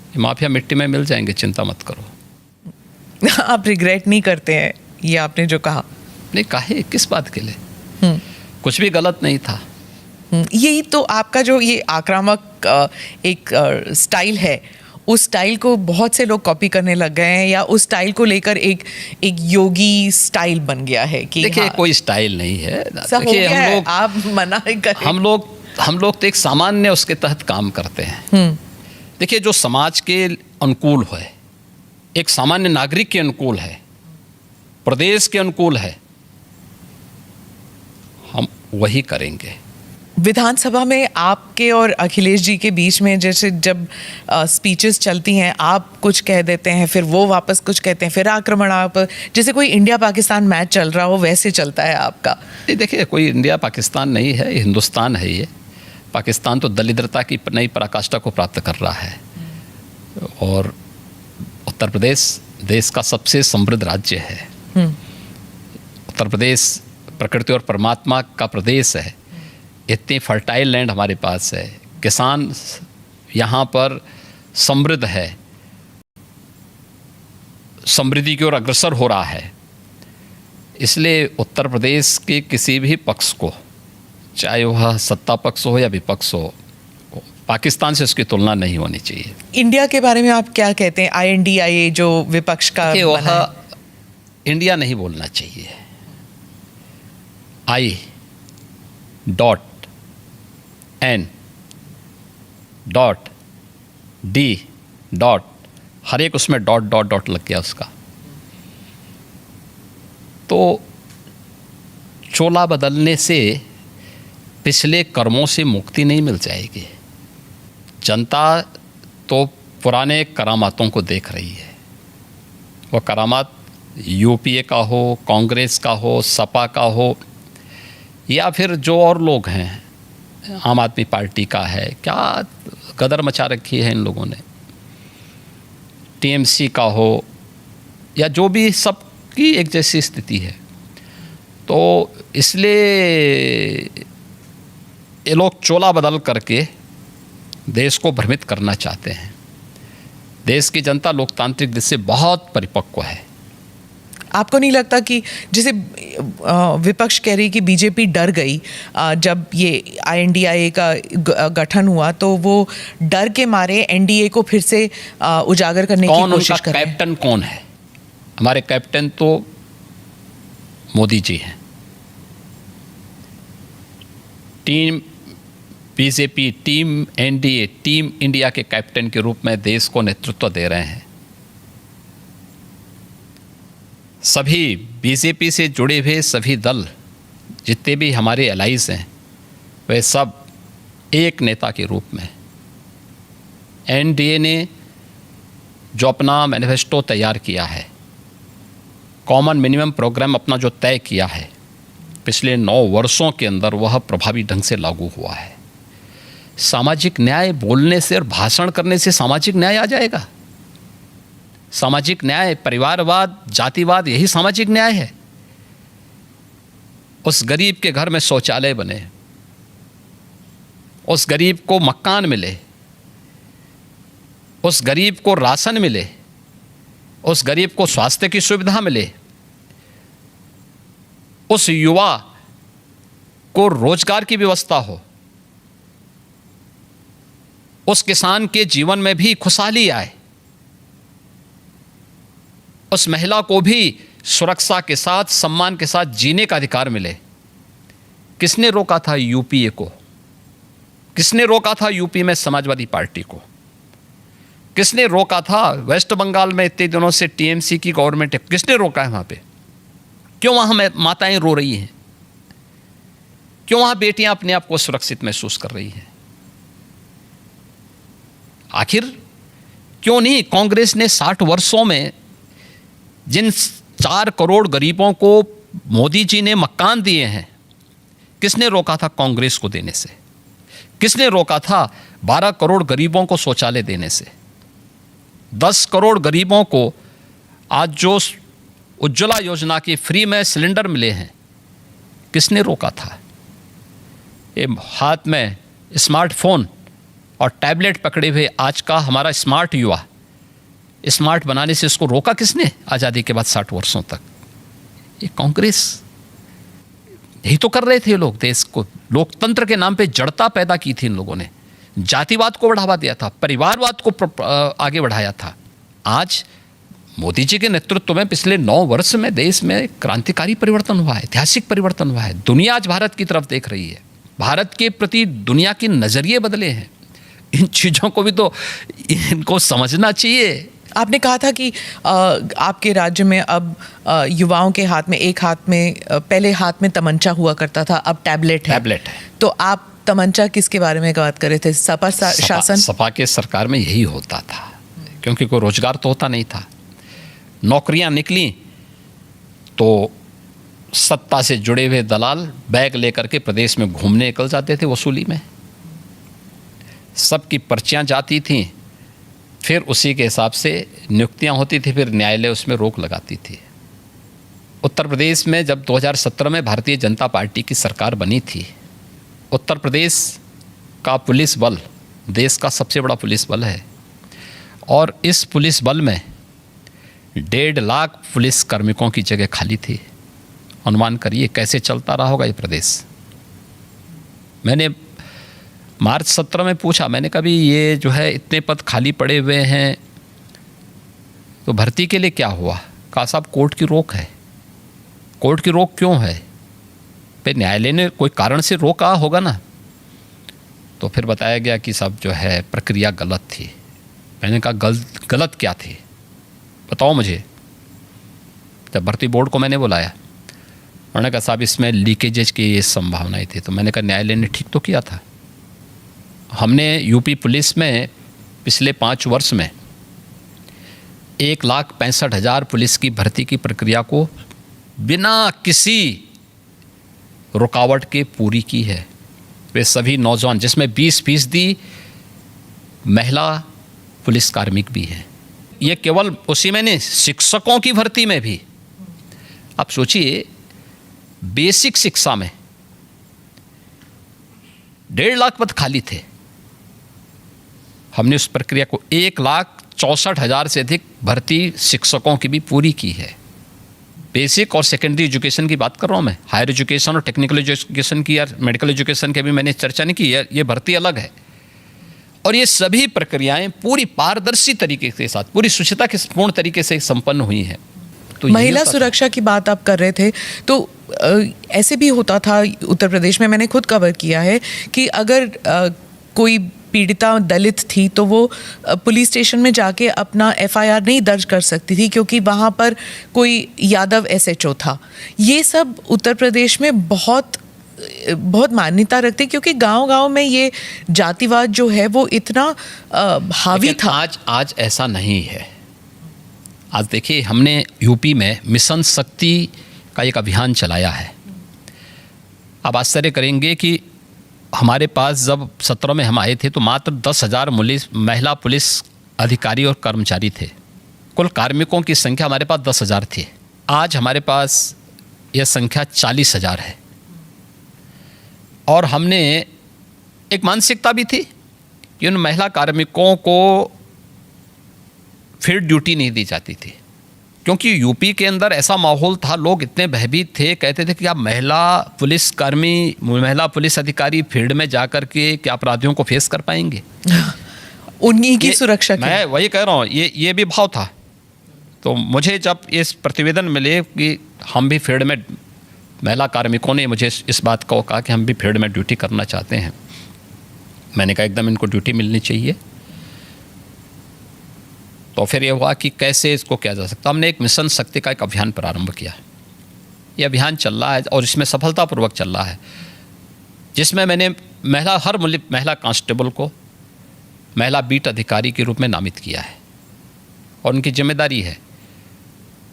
ये माफिया मिट्टी में मिल जाएंगे, चिंता मत करो। आप रिग्रेट नहीं करते हैं ये आपने जो कहा? नहीं, काहे, किस बात के लिए? कुछ भी गलत नहीं था। यही तो आपका जो ये आक्रामक एक स्टाइल है, उस स्टाइल को बहुत से लोग कॉपी करने लग गए हैं, या उस स्टाइल को लेकर एक योगी स्टाइल बन गया है कि देखिए, हाँ, कोई स्टाइल नहीं है। देखिए हम लोग, आप मना करें, हम लोग तो एक सामान्य उसके तहत काम करते हैं। देखिए, जो समाज के अनुकूल है, एक सामान्य नागरिक के अनुकूल है, प्रदेश के अनुकूल है, हम वही करेंगे। विधानसभा में आपके और अखिलेश जी के बीच में जैसे जब स्पीचेस चलती हैं, आप कुछ कह देते हैं, फिर वो वापस कुछ कहते हैं, फिर आक्रमण, आप जैसे कोई इंडिया पाकिस्तान मैच चल रहा हो वैसे चलता है आपका। देखिए, कोई इंडिया पाकिस्तान नहीं है, हिंदुस्तान है ये। पाकिस्तान तो दलिद्रता की नई पराकाष्ठा को प्राप्त कर रहा है और उत्तर प्रदेश देश का सबसे समृद्ध राज्य है। उत्तर प्रदेश प्रकृति और परमात्मा का प्रदेश है। इतनी फर्टाइल लैंड हमारे पास है, किसान यहाँ पर समृद्ध है, समृद्धि की ओर अग्रसर हो रहा है। इसलिए उत्तर प्रदेश के किसी भी पक्ष को, चाहे वह सत्ता पक्ष हो या विपक्ष हो, पाकिस्तान से उसकी तुलना नहीं होनी चाहिए। इंडिया के बारे में आप क्या कहते हैं? INDIA जो विपक्ष का वह इंडिया नहीं बोलना चाहिए। I.N.D. हर एक उसमें डॉट लग गया उसका। तो चोला बदलने से पिछले कर्मों से मुक्ति नहीं मिल जाएगी। जनता तो पुराने करामातों को देख रही है, वह करामात यूपीए का हो, कांग्रेस का हो, सपा का हो, या फिर जो और लोग हैं, आम आदमी पार्टी का है, क्या गदर मचा रखी है इन लोगों ने, टीएमसी का हो, या जो भी, सबकी एक जैसी स्थिति है। तो इसलिए ये लोग चोला बदल करके देश को भ्रमित करना चाहते हैं। देश की जनता लोकतांत्रिक दृष्टि से बहुत परिपक्व है। आपको नहीं लगता कि जैसे विपक्ष कह रही कि बीजेपी डर गई जब ये आईएनडीआई का गठन हुआ, तो वो डर के मारे एनडीए को फिर से उजागर करने की कोशिश कर रहे हैं? कैप्टन कौन है? हमारे कैप्टन तो मोदी जी हैं। Team BJP, team NDA, team India के कैप्टन के रूप में देश को नेतृत्व दे रहे हैं। सभी बीजेपी से जुड़े हुए सभी दल, जितने भी हमारे एलाइज हैं, वे सब एक नेता के रूप में। एनडीए ने जो अपना मैनिफेस्टो तैयार किया है, कॉमन मिनिमम प्रोग्राम अपना जो तय किया है, पिछले 9 वर्षों के अंदर वह प्रभावी ढंग से लागू हुआ है। सामाजिक न्याय बोलने से और भाषण करने से सामाजिक न्याय आ जाएगा? सामाजिक न्याय, परिवारवाद, जातिवाद, यही सामाजिक न्याय है। उस गरीब के घर में शौचालय बने, उस गरीब को मकान मिले, उस गरीब को राशन मिले, उस गरीब को स्वास्थ्य की सुविधा मिले, उस युवा को रोजगार की व्यवस्था हो, उस किसान के जीवन में भी खुशहाली आए, उस महिला को भी सुरक्षा के साथ, सम्मान के साथ जीने का अधिकार मिले। किसने रोका था यूपीए को? किसने रोका था यूपी में समाजवादी पार्टी को? किसने रोका था वेस्ट बंगाल में इतने दिनों से टीएमसी की गवर्नमेंट है? किसने रोका है वहां पे? क्यों वहां माताएं रो रही हैं? क्यों वहां बेटियां अपने आप को सुरक्षित महसूस कर रही हैं? आखिर क्यों नहीं कांग्रेस ने 60 वर्षों में जिन 4 करोड़ गरीबों को मोदी जी ने मकान दिए हैं, किसने रोका था कांग्रेस को देने से? किसने रोका था 12 करोड़ गरीबों को शौचालय देने से? 10 करोड़ गरीबों को आज जो उज्ज्वला योजना की फ्री में सिलेंडर मिले हैं, किसने रोका था? ये हाथ में स्मार्टफोन और टैबलेट पकड़े हुए आज का हमारा स्मार्ट युवा, स्मार्ट बनाने से इसको रोका किसने आज़ादी के बाद 60 वर्षों तक? ये कांग्रेस। यही तो कर रहे थे लोग। देश को लोकतंत्र के नाम पे जड़ता पैदा की थी इन लोगों ने, जातिवाद को बढ़ावा दिया था, परिवारवाद को आगे बढ़ाया था। आज मोदी जी के नेतृत्व में पिछले 9 वर्ष में देश में क्रांतिकारी परिवर्तन हुआ है, ऐतिहासिक परिवर्तन हुआ है। दुनिया आज भारत की तरफ देख रही है, भारत के प्रति दुनिया के नज़रिए बदले हैं। इन चीज़ों को भी तो इनको समझना चाहिए। आपने कहा था कि आपके राज्य में अब युवाओं के हाथ में, एक हाथ में, पहले हाथ में तमंचा हुआ करता था, अब टैबलेट है। तो आप तमंचा किसके बारे में बात कर रहे थे? सपा शासन? सपा के सरकार में यही होता था, क्योंकि कोई रोजगार तो होता नहीं था। नौकरियां निकली तो सत्ता से जुड़े हुए दलाल बैग लेकर के प्रदेश में घूमने निकल जाते थे वसूली में। सबकी पर्चियां जाती थीं, फिर उसी के हिसाब से नियुक्तियां होती थी, फिर न्यायालय उसमें रोक लगाती थी। उत्तर प्रदेश में जब 2017 में भारतीय जनता पार्टी की सरकार बनी थी, उत्तर प्रदेश का पुलिस बल देश का सबसे बड़ा पुलिस बल है, और इस पुलिस बल में 1.5 लाख पुलिस कार्मिकों की जगह खाली थी। अनुमान करिए कैसे चलता रहा होगा ये प्रदेश। मैंने मार्च 17 में पूछा, मैंने कहा भी ये जो है इतने पद खाली पड़े हुए हैं तो भर्ती के लिए क्या हुआ? कहा साहब कोर्ट की रोक है। कोर्ट की रोक क्यों है? फिर न्यायालय ने कोई कारण से रोका होगा ना। तो फिर बताया गया कि सब जो है प्रक्रिया गलत थी। मैंने कहा गलत क्या थी बताओ मुझे। जब भर्ती बोर्ड को मैंने बुलाया, उन्होंने कहा साहब इसमें लीकेजेज की ये संभावनाएं थी। तो मैंने कहा न्यायालय ने ठीक तो किया था। हमने यूपी पुलिस में पिछले 5 वर्ष में 1,65,000 पुलिस की भर्ती की प्रक्रिया को बिना किसी रुकावट के पूरी की है। वे सभी नौजवान, जिसमें 20% महिला पुलिस कार्मिक भी हैं। ये केवल उसी में नहीं, शिक्षकों की भर्ती में भी। आप सोचिए, बेसिक शिक्षा में 1.5 लाख पद खाली थे। हमने उस प्रक्रिया को 1,64,000 से अधिक भर्ती शिक्षकों की भी पूरी की है। बेसिक और सेकेंडरी एजुकेशन की बात कर रहा हूँ मैं। हायर एजुकेशन और टेक्निकल एजुकेशन की या मेडिकल एजुकेशन की भी मैंने चर्चा नहीं की है, ये भर्ती अलग है। और ये सभी प्रक्रियाएं पूरी पारदर्शी तरीके के साथ, पूरी शुचिता के पूर्ण तरीके से संपन्न हुई हैं। तो महिला सुरक्षा की बात आप कर रहे थे, तो ऐसे भी होता था उत्तर प्रदेश में, मैंने खुद कवर किया है कि अगर कोई पीड़िता दलित थी तो वो पुलिस स्टेशन में जाके अपना एफआईआर नहीं दर्ज कर सकती थी क्योंकि वहाँ पर कोई यादव एसएचओ था। ये सब उत्तर प्रदेश में बहुत मान्यता रखते क्योंकि गांव-गांव में ये जातिवाद जो है वो इतना हावी था। आज ऐसा नहीं है। आज देखिए, हमने यूपी में मिशन शक्ति का एक अभियान चलाया है। आप आश्चर्य करेंगे कि हमारे पास जब 17 में हम आए थे तो मात्र 10,000 महिला पुलिस अधिकारी और कर्मचारी थे। कुल कार्मिकों की संख्या हमारे पास 10,000 थी। आज हमारे पास यह संख्या 40,000 है। और हमने एक मानसिकता भी थी कि उन महिला कार्मिकों को फिर ड्यूटी नहीं दी जाती थी, क्योंकि यूपी के अंदर ऐसा माहौल था, लोग इतने भयभीत थे, कहते थे कि आप महिला पुलिसकर्मी, महिला पुलिस अधिकारी फील्ड में जाकर के क्या अपराधियों को फेस कर पाएंगे? उन्हीं की सुरक्षा की। मैं वही कह रहा हूँ, ये भी भाव था। तो मुझे जब इस प्रतिवेदन मिले कि हम भी फील्ड में, महिला कार्मिकों ने मुझे इस बात को कहा कि हम भी फील्ड में ड्यूटी करना चाहते हैं, मैंने कहा एकदम इनको ड्यूटी मिलनी चाहिए। तो फिर ये हुआ कि कैसे इसको किया जा सकता। हमने एक मिशन शक्ति का एक अभियान प्रारंभ किया। ये अभियान चल रहा है और इसमें सफलतापूर्वक चल रहा है, जिसमें मैंने हर महिला कांस्टेबल को महिला बीट अधिकारी के रूप में नामित किया है। और उनकी जिम्मेदारी है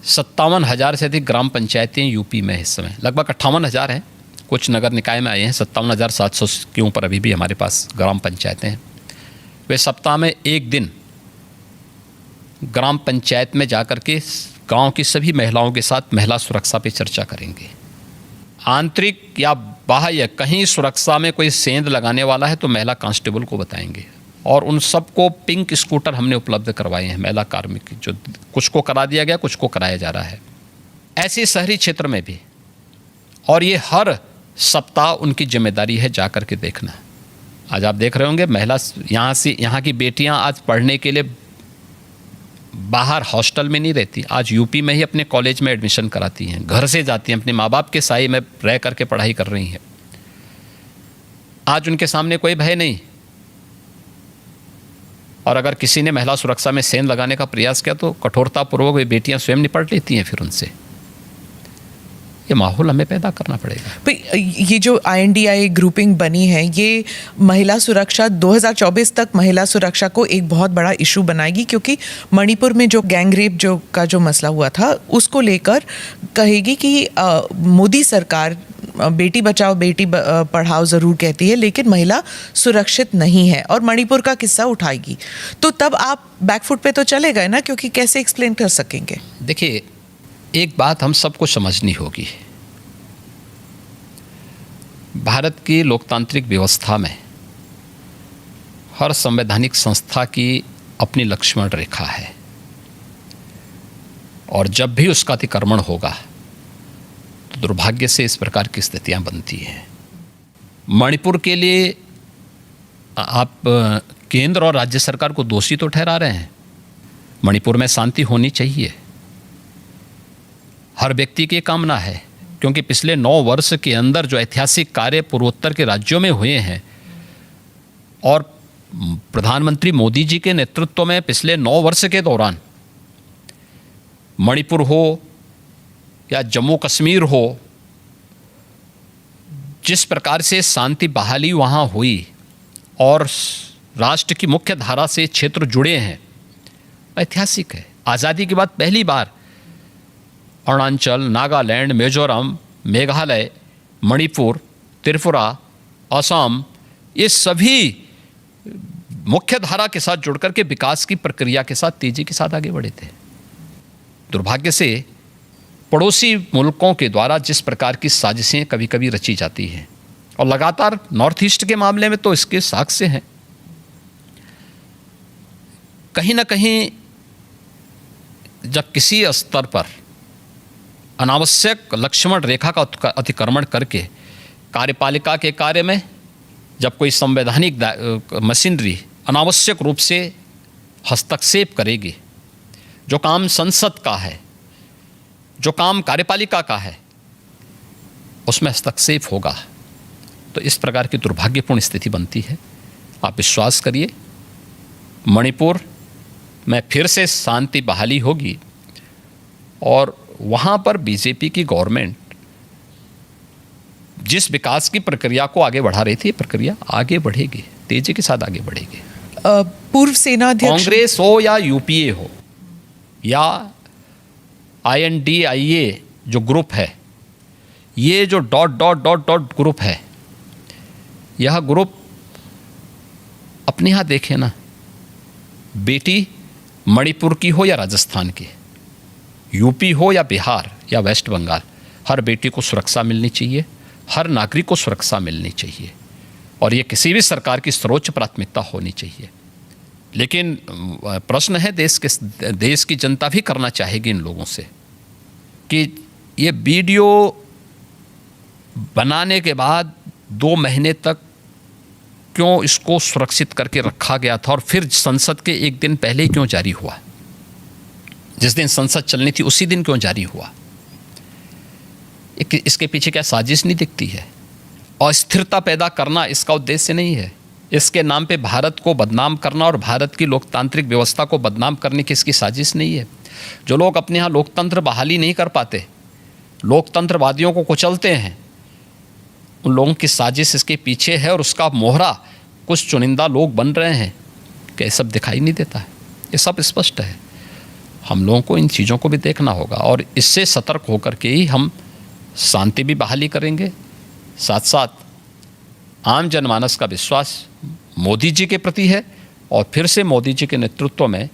57,000 से अधिक ग्राम पंचायतें यूपी में इस समय, लगभग 58,000 हैं। कुछ नगर निकाय में आए हैं, 57,700 के ऊपर अभी भी हमारे पास ग्राम पंचायतें हैं। वे सप्ताह में एक दिन ग्राम पंचायत में जाकर के गांव की सभी महिलाओं के साथ महिला सुरक्षा पे चर्चा करेंगे। आंतरिक या बाह्य कहीं सुरक्षा में कोई सेंध लगाने वाला है तो महिला कांस्टेबल को बताएंगे। और उन सबको पिंक स्कूटर हमने उपलब्ध करवाए हैं, महिला कार्मिक, जो कुछ को करा दिया गया, कुछ को कराया जा रहा है। ऐसे शहरी क्षेत्र में भी। और ये हर सप्ताह उनकी जिम्मेदारी है जाकर के देखना। आज आप देख रहे होंगे महिला यहाँ की बेटियाँ आज पढ़ने के लिए बाहर हॉस्टल में नहीं रहती, आज यूपी में ही अपने कॉलेज में एडमिशन कराती हैं, घर से जाती हैं, अपने माँ बाप के साए में रह करके पढ़ाई कर रही हैं। आज उनके सामने कोई भय नहीं। और अगर किसी ने महिला सुरक्षा में सेंध लगाने का प्रयास किया तो कठोरतापूर्वक वे बेटियां स्वयं निपट लेती हैं फिर उनसे। ये माहौल हमें पैदा करना पड़ेगा। ये जो INDI ग्रुपिंग बनी है, ये महिला सुरक्षा 2024 तक महिला सुरक्षा को एक बहुत बड़ा इशू बनाएगी, क्योंकि मणिपुर में जो गैंग रेप जो मसला हुआ था उसको लेकर कहेगी कि मोदी सरकार बेटी बचाओ बेटी पढ़ाओ ज़रूर कहती है, लेकिन महिला सुरक्षित नहीं है और मणिपुर का किस्सा उठाएगी। तो तब आप बैकफुट पे तो चले गए ना, क्योंकि कैसे एक्सप्लेन कर सकेंगे? देखिए, एक बात हम सबको समझनी होगी। भारत की लोकतांत्रिक व्यवस्था में हर संवैधानिक संस्था की अपनी लक्ष्मण रेखा है, और जब भी उसका अतिक्रमण होगा तो दुर्भाग्य से इस प्रकार की स्थितियां बनती हैं। मणिपुर के लिए आप केंद्र और राज्य सरकार को दोषी तो ठहरा रहे हैं। मणिपुर में शांति होनी चाहिए, हर व्यक्ति की कामना है, क्योंकि पिछले 9 वर्ष के अंदर जो ऐतिहासिक कार्य पूर्वोत्तर के राज्यों में हुए हैं और प्रधानमंत्री मोदी जी के नेतृत्व में पिछले 9 वर्ष के दौरान मणिपुर हो या जम्मू कश्मीर हो, जिस प्रकार से शांति बहाली वहाँ हुई और राष्ट्र की मुख्य धारा से क्षेत्र जुड़े हैं, ऐतिहासिक है। आज़ादी के बाद पहली बार अरुणाचल, नागालैंड, मिजोरम, मेघालय, मणिपुर, त्रिपुरा, असम, ये सभी मुख्य धारा के साथ जुड़कर के विकास की प्रक्रिया के साथ तेजी के साथ आगे बढ़े थे। दुर्भाग्य से पड़ोसी मुल्कों के द्वारा जिस प्रकार की साजिशें कभी कभी रची जाती हैं, और लगातार नॉर्थ ईस्ट के मामले में तो इसके साक्ष्य हैं, कहीं ना कहीं जब किसी स्तर पर अनावश्यक लक्ष्मण रेखा का अतिक्रमण करके कार्यपालिका के कार्य में जब कोई संवैधानिक मशीनरी अनावश्यक रूप से हस्तक्षेप करेगी, जो काम संसद का है, जो काम कार्यपालिका का है, उसमें हस्तक्षेप होगा, तो इस प्रकार की दुर्भाग्यपूर्ण स्थिति बनती है। आप विश्वास करिए, मणिपुर में फिर से शांति बहाली होगी और वहाँ पर बीजेपी की गवर्नमेंट जिस विकास की प्रक्रिया को आगे बढ़ा रही थी, प्रक्रिया आगे बढ़ेगी, तेजी के साथ आगे बढ़ेगी। पूर्व सेनाध्यक्ष, कांग्रेस हो या यूपीए हो या INDIA जो ग्रुप है, ये जो ... ग्रुप है, यह ग्रुप अपने यहाँ देखे ना, बेटी मणिपुर की हो या राजस्थान की, यूपी हो या बिहार या वेस्ट बंगाल, हर बेटी को सुरक्षा मिलनी चाहिए, हर नागरिक को सुरक्षा मिलनी चाहिए, और ये किसी भी सरकार की सर्वोच्च प्राथमिकता होनी चाहिए। लेकिन प्रश्न है, देश की जनता भी करना चाहेगी इन लोगों से कि ये वीडियो बनाने के बाद 2 महीने तक क्यों इसको सुरक्षित करके रखा गया था, और फिर संसद के एक दिन पहले ही क्यों जारी हुआ, जिस दिन संसद चलनी थी उसी दिन क्यों जारी हुआ? इसके पीछे क्या साजिश नहीं दिखती है? अस्थिरता पैदा करना इसका उद्देश्य नहीं है। इसके नाम पे भारत को बदनाम करना और भारत की लोकतांत्रिक व्यवस्था को बदनाम करने की इसकी साजिश नहीं है। जो लोग अपने यहाँ लोकतंत्र बहाली नहीं कर पाते, लोकतंत्रवादियों को कुचलते हैं, उन लोगों की साजिश इसके पीछे है, और उसका मोहरा कुछ चुनिंदा लोग बन रहे हैं। क्या ये सब दिखाई नहीं देता है? ये सब स्पष्ट है। हम लोगों को इन चीज़ों को भी देखना होगा, और इससे सतर्क होकर के ही हम शांति भी बहाली करेंगे। साथ साथ आम जनमानस का विश्वास मोदी जी के प्रति है, और फिर से मोदी जी के नेतृत्व में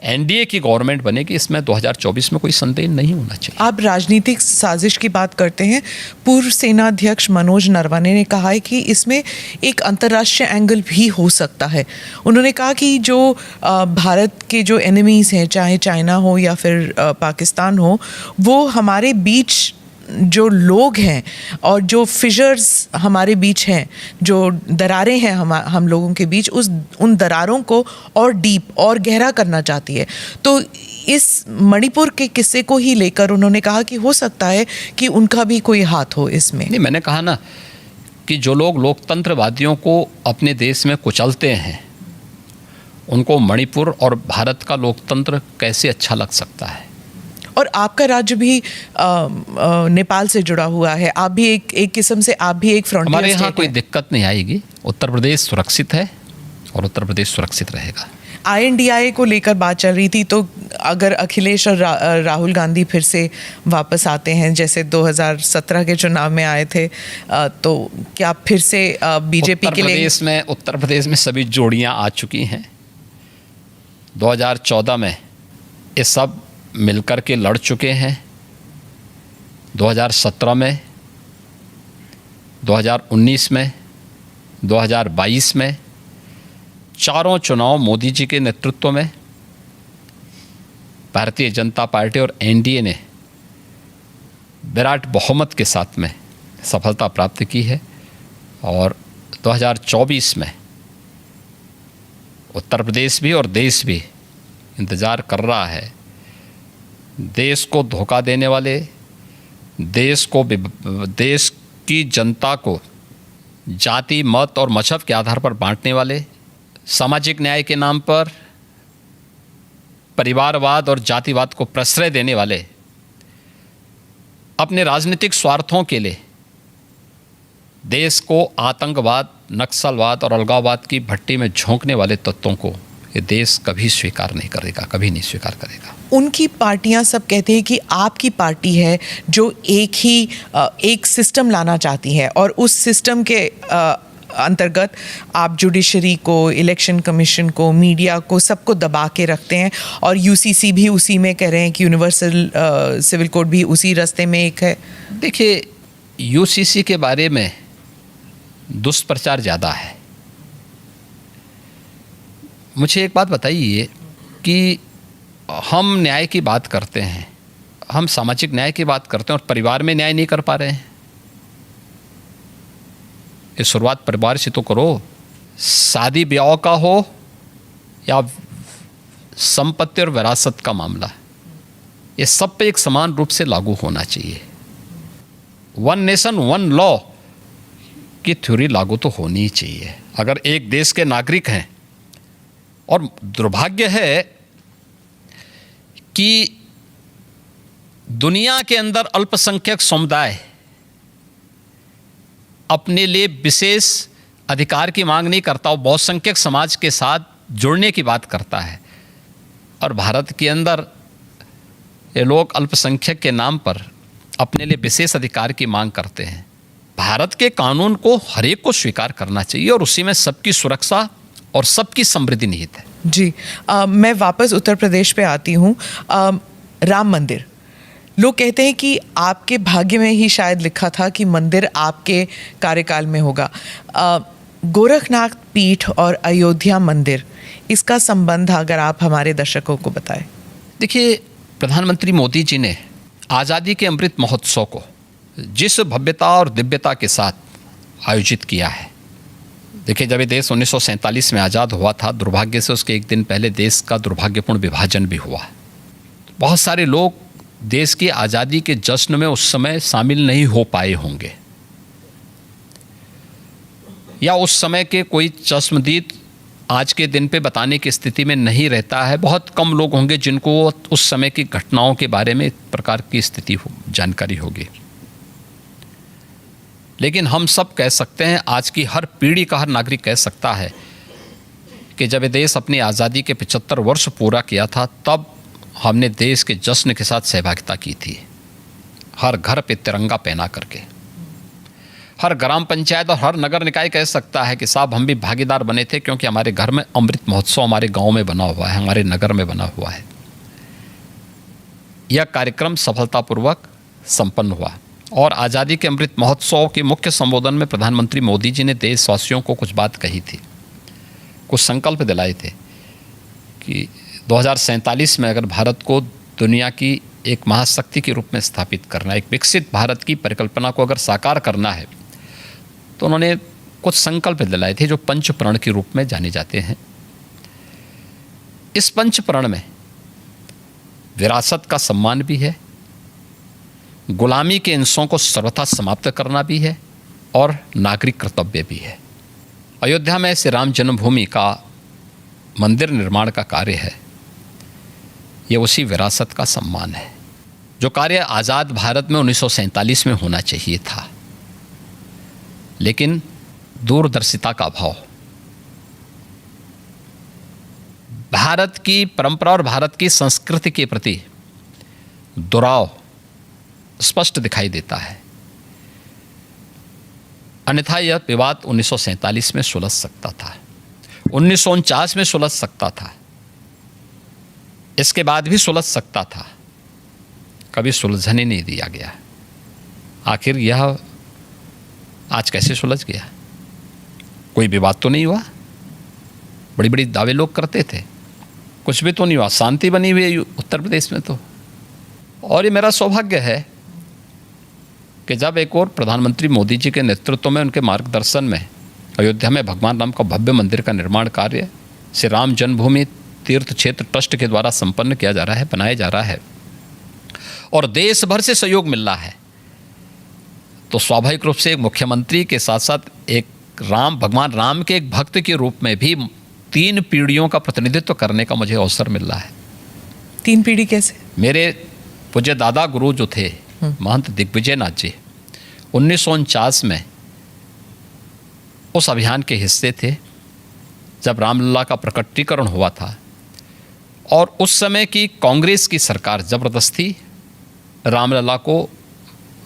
NDA की गवर्नमेंट बनेगी, इसमें 2024 में कोई संदेह नहीं होना चाहिए। आप राजनीतिक साजिश की बात करते हैं। पूर्व सेनाध्यक्ष मनोज नरवणे ने कहा है कि इसमें एक अंतर्राष्ट्रीय एंगल भी हो सकता है। उन्होंने कहा कि जो भारत के जो एनिमीज़ हैं, चाहे चाइना हो या फिर पाकिस्तान हो, वो हमारे बीच जो लोग हैं और जो फिशर्स हमारे बीच हैं, जो दरारें हैं हम लोगों के बीच, उन दरारों को और डीप और गहरा करना चाहती है। तो इस मणिपुर के किस्से को ही लेकर उन्होंने कहा कि हो सकता है कि उनका भी कोई हाथ हो इसमें। नहीं, मैंने कहा ना कि जो लोग लोकतंत्रवादियों को अपने देश में कुचलते हैं, उनको मणिपुर और भारत का लोकतंत्र कैसे अच्छा लग सकता है? और आपका राज्य भी नेपाल से जुड़ा हुआ है, आप भी एक किस्म से आप भी एक फ्रंटियर हमारे यहाँ स्टेट कोई है। दिक्कत नहीं आएगी। उत्तर प्रदेश सुरक्षित है और उत्तर प्रदेश सुरक्षित रहेगा। INDIA को लेकर बात चल रही थी, तो अगर अखिलेश और राहुल गांधी फिर से वापस आते हैं, जैसे 2017 के चुनाव में आए थे, तो क्या फिर से बीजेपी के लिए? उत्तर प्रदेश में सभी जोड़ियाँ आ चुकी हैं। 2014 में ये सब मिलकर के लड़ चुके हैं, 2017 में, 2019 में, 2022 में, चारों चुनाव मोदी जी के नेतृत्व में भारतीय जनता पार्टी और NDA ने विराट बहुमत के साथ में सफलता प्राप्त की है। और 2024 में उत्तर प्रदेश भी और देश भी इंतज़ार कर रहा है। देश को धोखा देने वाले, देश की जनता को जाति, मत और मजहब के आधार पर बांटने वाले, सामाजिक न्याय के नाम पर परिवारवाद और जातिवाद को प्रश्रय देने वाले, अपने राजनीतिक स्वार्थों के लिए देश को आतंकवाद, नक्सलवाद और अलगाववाद की भट्टी में झोंकने वाले तत्वों को ये देश कभी स्वीकार नहीं करेगा, कभी नहीं स्वीकार करेगा। उनकी पार्टियां सब कहते हैं कि आपकी पार्टी है जो एक सिस्टम लाना चाहती है और उस सिस्टम के अंतर्गत आप जुडिशरी को, इलेक्शन कमीशन को, मीडिया को, सबको दबा के रखते हैं और यूसीसी भी उसी में कह रहे हैं कि यूनिवर्सल सिविल कोड भी उसी रास्ते में एक है। देखिए, यूसीसी के बारे में दुष्प्रचार ज़्यादा है। मुझे एक बात बताइए कि हम न्याय की बात करते हैं, हम सामाजिक न्याय की बात करते हैं और परिवार में न्याय नहीं कर पा रहे हैं। ये शुरुआत परिवार से तो करो। शादी ब्याह का हो या संपत्ति और विरासत का मामला, ये सब पे एक समान रूप से लागू होना चाहिए। वन नेशन वन लॉ की थ्योरी लागू तो होनी ही चाहिए। अगर एक देश के नागरिक हैं, और दुर्भाग्य है कि दुनिया के अंदर अल्पसंख्यक समुदाय अपने लिए विशेष अधिकार की मांग नहीं करता, वो बहुसंख्यक समाज के साथ जुड़ने की बात करता है। और भारत के अंदर ये लोग अल्पसंख्यक के नाम पर अपने लिए विशेष अधिकार की मांग करते हैं। भारत के कानून को हर एक को स्वीकार करना चाहिए और उसी में सबकी सुरक्षा और सबकी समृद्धि निहित है। जी, मैं वापस उत्तर प्रदेश पे आती हूँ। राम मंदिर, लोग कहते हैं कि आपके भाग्य में ही शायद लिखा था कि मंदिर आपके कार्यकाल में होगा। गोरखनाथ पीठ और अयोध्या मंदिर, इसका संबंध अगर आप हमारे दर्शकों को बताएं। देखिए, प्रधानमंत्री मोदी जी ने आज़ादी के अमृत महोत्सव को जिस भव्यता और दिव्यता के साथ आयोजित किया है, देखिए, जब ये देश 1947 में आज़ाद हुआ था, दुर्भाग्य से उसके एक दिन पहले देश का दुर्भाग्यपूर्ण विभाजन भी हुआ। बहुत सारे लोग देश की आज़ादी के जश्न में उस समय शामिल नहीं हो पाए होंगे, या उस समय के कोई चश्मदीद आज के दिन पे बताने की स्थिति में नहीं रहता है। बहुत कम लोग होंगे जिनको उस समय की घटनाओं के बारे में इस प्रकार की स्थिति जानकारी होगी। लेकिन हम सब कह सकते हैं, आज की हर पीढ़ी का हर नागरिक कह सकता है कि जब ये देश अपनी आज़ादी के 75 वर्ष पूरा किया था, तब हमने देश के जश्न के साथ सहभागिता की थी। हर घर पे तिरंगा पहना करके, हर ग्राम पंचायत और हर नगर निकाय कह सकता है कि साहब हम भी भागीदार बने थे, क्योंकि हमारे घर में अमृत महोत्सव हमारे गांव में बना हुआ है, हमारे नगर में बना हुआ है। यह कार्यक्रम सफलतापूर्वक संपन्न हुआ और आज़ादी के अमृत महोत्सव के मुख्य संबोधन में प्रधानमंत्री मोदी जी ने देशवासियों को कुछ बात कही थी, कुछ संकल्प दिलाए थे कि 2047 में अगर भारत को दुनिया की एक महाशक्ति के रूप में स्थापित करना, एक विकसित भारत की परिकल्पना को अगर साकार करना है, तो उन्होंने कुछ संकल्प दिलाए थे जो पंच प्रण के रूप में जाने जाते हैं। इस पंच प्रण में विरासत का सम्मान भी है, गुलामी के इंसों को सर्वथा समाप्त करना भी है और नागरिक कर्तव्य भी है। अयोध्या में श्री राम जन्मभूमि का मंदिर निर्माण का कार्य है, ये उसी विरासत का सम्मान है जो कार्य आज़ाद भारत में 1947 में होना चाहिए था। लेकिन दूरदर्शिता का अभाव, भारत की परंपरा और भारत की संस्कृति के प्रति दुराव स्पष्ट दिखाई देता है। अन्यथा यह विवाद 1947 में सुलझ सकता था, 1949 में सुलझ सकता था, इसके बाद भी सुलझ सकता था, कभी सुलझने नहीं दिया गया। आखिर यह आज कैसे सुलझ गया? कोई विवाद तो नहीं हुआ, बड़ी बड़ी दावे लोग करते थे, कुछ भी तो नहीं हुआ, शांति बनी हुई है उत्तर प्रदेश में तो। और ये मेरा सौभाग्य है कि जब एक और प्रधानमंत्री मोदी जी के नेतृत्व में, उनके मार्गदर्शन में अयोध्या में भगवान राम का भव्य मंदिर का निर्माण कार्य श्री राम जन्मभूमि तीर्थ क्षेत्र ट्रस्ट के द्वारा संपन्न किया जा रहा है, बनाया जा रहा है और देश भर से सहयोग मिल रहा है, तो स्वाभाविक रूप से एक मुख्यमंत्री के साथ साथ एक भगवान राम के एक भक्त के रूप में भी 3 पीढ़ियों का प्रतिनिधित्व करने का मुझे अवसर मिल रहा है। 3 पीढ़ी कैसे? मेरे पूज्य दादा गुरु जो थे महंत दिग्विजय नाथ जी, 1949 में उस अभियान के हिस्से थे जब रामलला का प्रकटीकरण हुआ था, और उस समय की कांग्रेस की सरकार ज़बरदस्ती रामलला को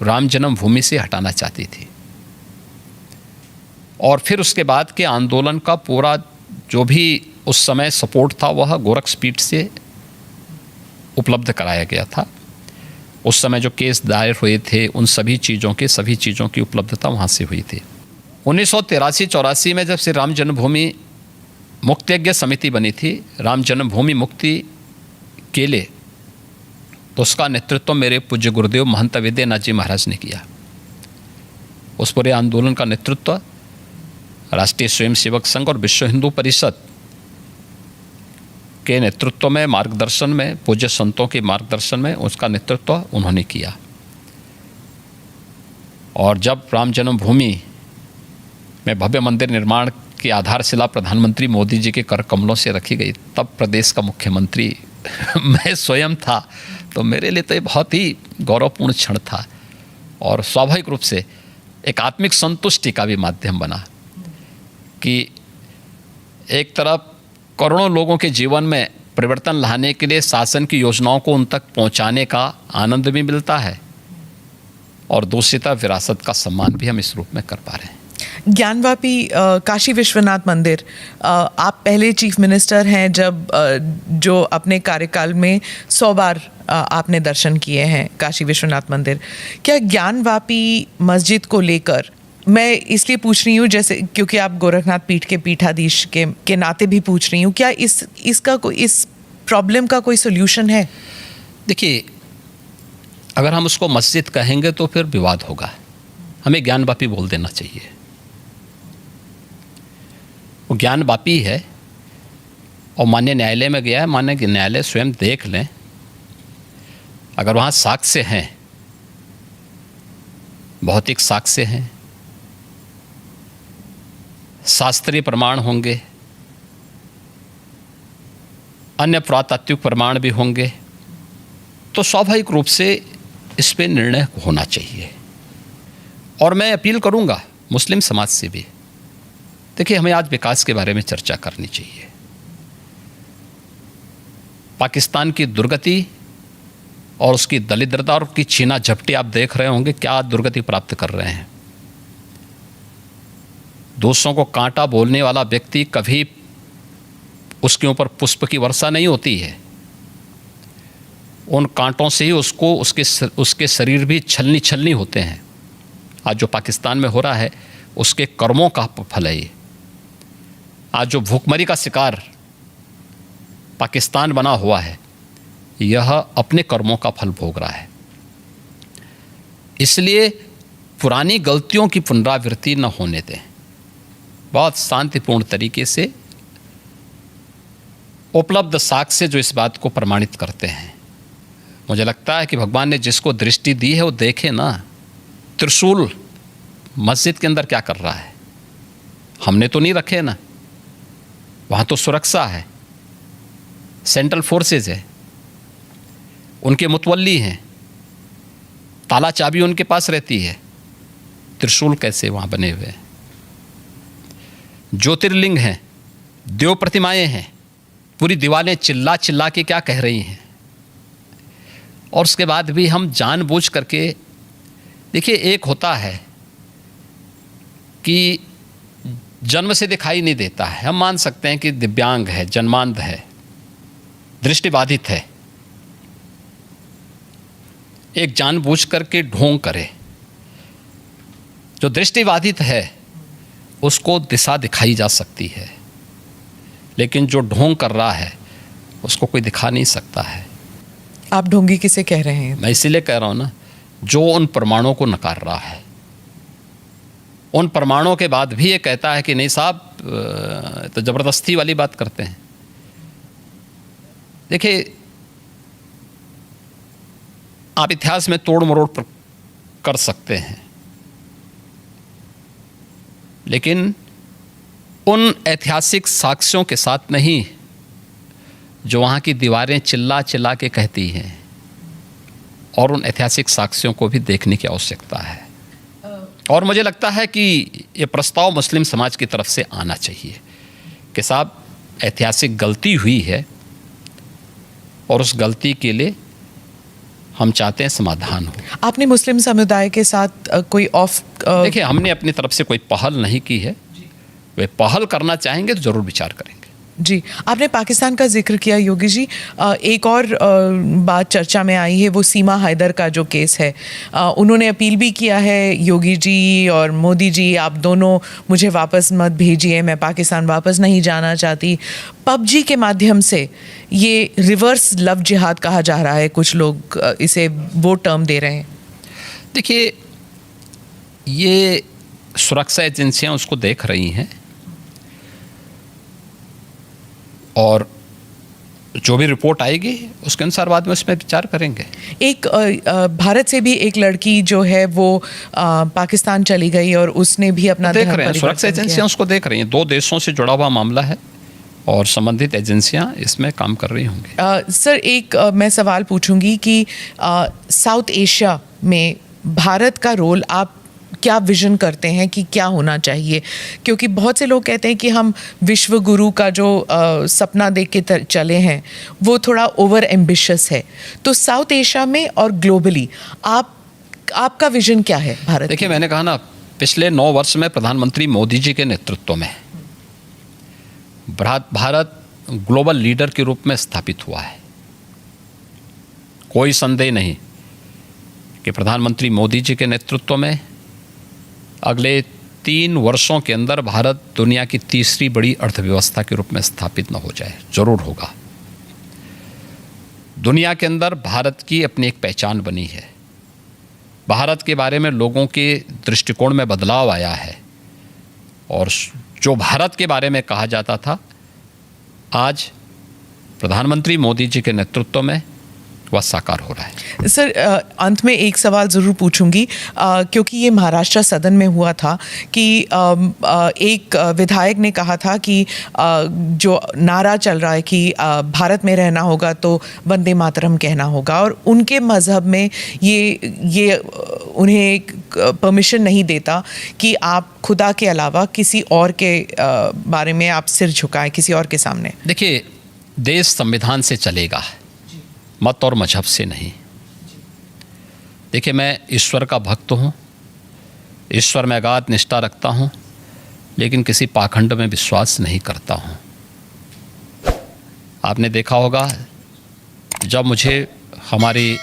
राम जन्मभूमि से हटाना चाहती थी। और फिर उसके बाद के आंदोलन का पूरा जो भी उस समय सपोर्ट था वह गोरक्षपीठ से उपलब्ध कराया गया था। उस समय जो केस दायर हुए थे उन सभी चीज़ों की उपलब्धता वहाँ से हुई थी। 1983-84 में जब श्री राम जन्मभूमि मुक्तियज्ञ समिति बनी थी, राम जन्मभूमि मुक्ति के लिए, तो उसका नेतृत्व मेरे पूज्य गुरुदेव महंत विद्यानाथ जी महाराज ने किया। उस पूरे आंदोलन का नेतृत्व राष्ट्रीय स्वयंसेवक संघ और विश्व हिंदू परिषद के नेतृत्व में, मार्गदर्शन में, पूज्य संतों के मार्गदर्शन में उसका नेतृत्व उन्होंने किया। और जब राम जन्मभूमि में भव्य मंदिर निर्माण की आधारशिला प्रधानमंत्री मोदी जी के कर कमलों से रखी गई, तब प्रदेश का मुख्यमंत्री मैं स्वयं था। तो मेरे लिए तो ये बहुत ही गौरवपूर्ण क्षण था और स्वाभाविक रूप से एक आत्मिक संतुष्टि का भी माध्यम बना कि एक तरफ करोड़ों लोगों के जीवन में परिवर्तन लाने के लिए शासन की योजनाओं को उन तक पहुंचाने का आनंद भी मिलता है, और दूसरी तरफ विरासत का सम्मान भी हम इस रूप में कर पा रहे हैं। ज्ञानवापी काशी विश्वनाथ मंदिर, आप पहले चीफ मिनिस्टर हैं जब जो अपने कार्यकाल में 100 बार आपने दर्शन किए हैं काशी विश्वनाथ मंदिर। क्या ज्ञानवापी मस्जिद को लेकर, मैं इसलिए पूछ रही हूँ जैसे क्योंकि आप गोरखनाथ पीठ के पीठाधीश के नाते भी पूछ रही हूँ, क्या इस प्रॉब्लम का कोई सोल्यूशन है? देखिए, अगर हम उसको मस्जिद कहेंगे तो फिर विवाद होगा। हमें ज्ञानवापी बोल देना चाहिए। वो ज्ञानवापी है और माननीय न्यायालय में गया है। माननीय न्यायालय स्वयं देख लें, अगर वहाँ साक्ष्य हैं, भौतिक साक्ष्य हैं, शास्त्रीय प्रमाण होंगे, अन्य पुरातात्विक प्रमाण भी होंगे, तो स्वाभाविक रूप से इस पे निर्णय होना चाहिए। और मैं अपील करूंगा मुस्लिम समाज से भी, देखिए हमें आज विकास के बारे में चर्चा करनी चाहिए। पाकिस्तान की दुर्गति और उसकी दलिद्रता और उसकी छीना झपटी आप देख रहे होंगे, क्या दुर्गति प्राप्त कर रहे हैं। दूसरों को कांटा बोलने वाला व्यक्ति कभी उसके ऊपर पुष्प की वर्षा नहीं होती है, उन कांटों से ही उसके शरीर भी छलनी छलनी होते हैं। आज जो पाकिस्तान में हो रहा है उसके कर्मों का फल है ये। आज जो भूखमरी का शिकार पाकिस्तान बना हुआ है, यह अपने कर्मों का फल भोग रहा है। इसलिए पुरानी गलतियों की पुनरावृत्ति न होने दें। बहुत शांतिपूर्ण तरीके से उपलब्ध साक्ष्य जो इस बात को प्रमाणित करते हैं। मुझे लगता है कि भगवान ने जिसको दृष्टि दी है वो देखे ना। त्रिशूल मस्जिद के अंदर क्या कर रहा है? हमने तो नहीं रखे ना, वहाँ तो सुरक्षा है, सेंट्रल फोर्सेज है, उनके मुतवल्ली हैं, ताला चाबी उनके पास रहती है। त्रिशूल कैसे वहाँ बने हुए हैं? ज्योतिर्लिंग हैं, देव प्रतिमाएं हैं, पूरी दीवारें चिल्ला चिल्ला के क्या कह रही हैं। और उसके बाद भी हम जानबूझ करके, देखिए एक होता है कि जन्म से दिखाई नहीं देता है, हम मान सकते हैं कि दिव्यांग है, जन्मांध है, दृष्टिबाधित है, एक जानबूझ करके ढोंग करे। जो दृष्टिबाधित है उसको दिशा दिखाई जा सकती है, लेकिन जो ढोंग कर रहा है उसको कोई दिखा नहीं सकता है। आप ढोंगी किसे कह रहे हैं? मैं इसीलिए कह रहा हूँ ना, जो उन प्रमाणों को नकार रहा है, उन प्रमाणों के बाद भी ये कहता है कि नहीं साहब, तो ज़बरदस्ती वाली बात करते हैं। देखिए, आप इतिहास में तोड़ मरोड़ कर सकते हैं, लेकिन उन ऐतिहासिक साक्ष्यों के साथ नहीं जो वहाँ की दीवारें चिल्ला चिल्ला के कहती हैं। और उन ऐतिहासिक साक्ष्यों को भी देखने की आवश्यकता है। और मुझे लगता है कि ये प्रस्ताव मुस्लिम समाज की तरफ से आना चाहिए कि साहब ऐतिहासिक गलती हुई है और उस गलती के लिए हम चाहते हैं समाधान हो। आपने मुस्लिम समुदाय के साथ कोई देखिए, हमने अपनी तरफ से कोई पहल नहीं की है। वे पहल करना चाहेंगे तो ज़रूर विचार करेंगे। जी, आपने पाकिस्तान का जिक्र किया योगी जी। एक और बात चर्चा में आई है, वो सीमा हैदर का जो केस है। उन्होंने अपील भी किया है, योगी जी और मोदी जी, आप दोनों मुझे वापस मत भेजिए, मैं पाकिस्तान वापस नहीं जाना चाहती। पबजी के माध्यम से ये रिवर्स लव जिहाद कहा जा रहा है, कुछ लोग इसे वो टर्म दे रहे हैं। देखिए, ये सुरक्षा एजेंसियां उसको देख रही हैं और जो भी रिपोर्ट आएगी उसके अनुसार बाद में उसमें विचार करेंगे। एक भारत से भी एक लड़की जो है वो पाकिस्तान चली गई और उसने भी अपना देख रहे हैं, सुरक्षा एजेंसियां उसको देख रही हैं। 2 देशों से जुड़ा हुआ मामला है और संबंधित एजेंसियां इसमें काम कर रही होंगी। सर, एक मैं सवाल पूछूंगी कि साउथ एशिया में भारत का रोल आप क्या विजन करते हैं कि क्या होना चाहिए? क्योंकि बहुत से लोग कहते हैं कि हम विश्व गुरु का जो सपना देख के चले हैं वो थोड़ा ओवर एम्बिशियस है। तो साउथ एशिया में और ग्लोबली आपका विजन क्या है भारत? देखिए, मैंने कहा ना, पिछले 9 वर्ष में प्रधानमंत्री मोदी जी के नेतृत्व में भारत ग्लोबल लीडर के रूप में स्थापित हुआ है। कोई संदेह नहीं कि प्रधानमंत्री मोदी जी के नेतृत्व में अगले 3 वर्षों के अंदर भारत दुनिया की तीसरी बड़ी अर्थव्यवस्था के रूप में स्थापित न हो जाए, जरूर होगा। दुनिया के अंदर भारत की अपनी एक पहचान बनी है। भारत के बारे में लोगों के दृष्टिकोण में बदलाव आया है और जो भारत के बारे में कहा जाता था, आज प्रधानमंत्री मोदी जी के नेतृत्व में वह साकार हो रहा है। सर, अंत में एक सवाल ज़रूर पूछूंगी, क्योंकि ये महाराष्ट्र सदन में हुआ था कि एक विधायक ने कहा था कि जो नारा चल रहा है कि भारत में रहना होगा तो वंदे मातरम कहना होगा, और उनके मज़हब में ये उन्हें परमिशन नहीं देता कि आप खुदा के अलावा किसी और के बारे में आप सिर झुकाएं किसी और के सामने। देखिए, देश संविधान से चलेगा, मत और मजहब से नहीं। देखिए, मैं ईश्वर का भक्त हूँ, ईश्वर में अगाध निष्ठा रखता हूँ, लेकिन किसी पाखंड में विश्वास नहीं करता हूँ। आपने देखा होगा, जब मुझे हमारी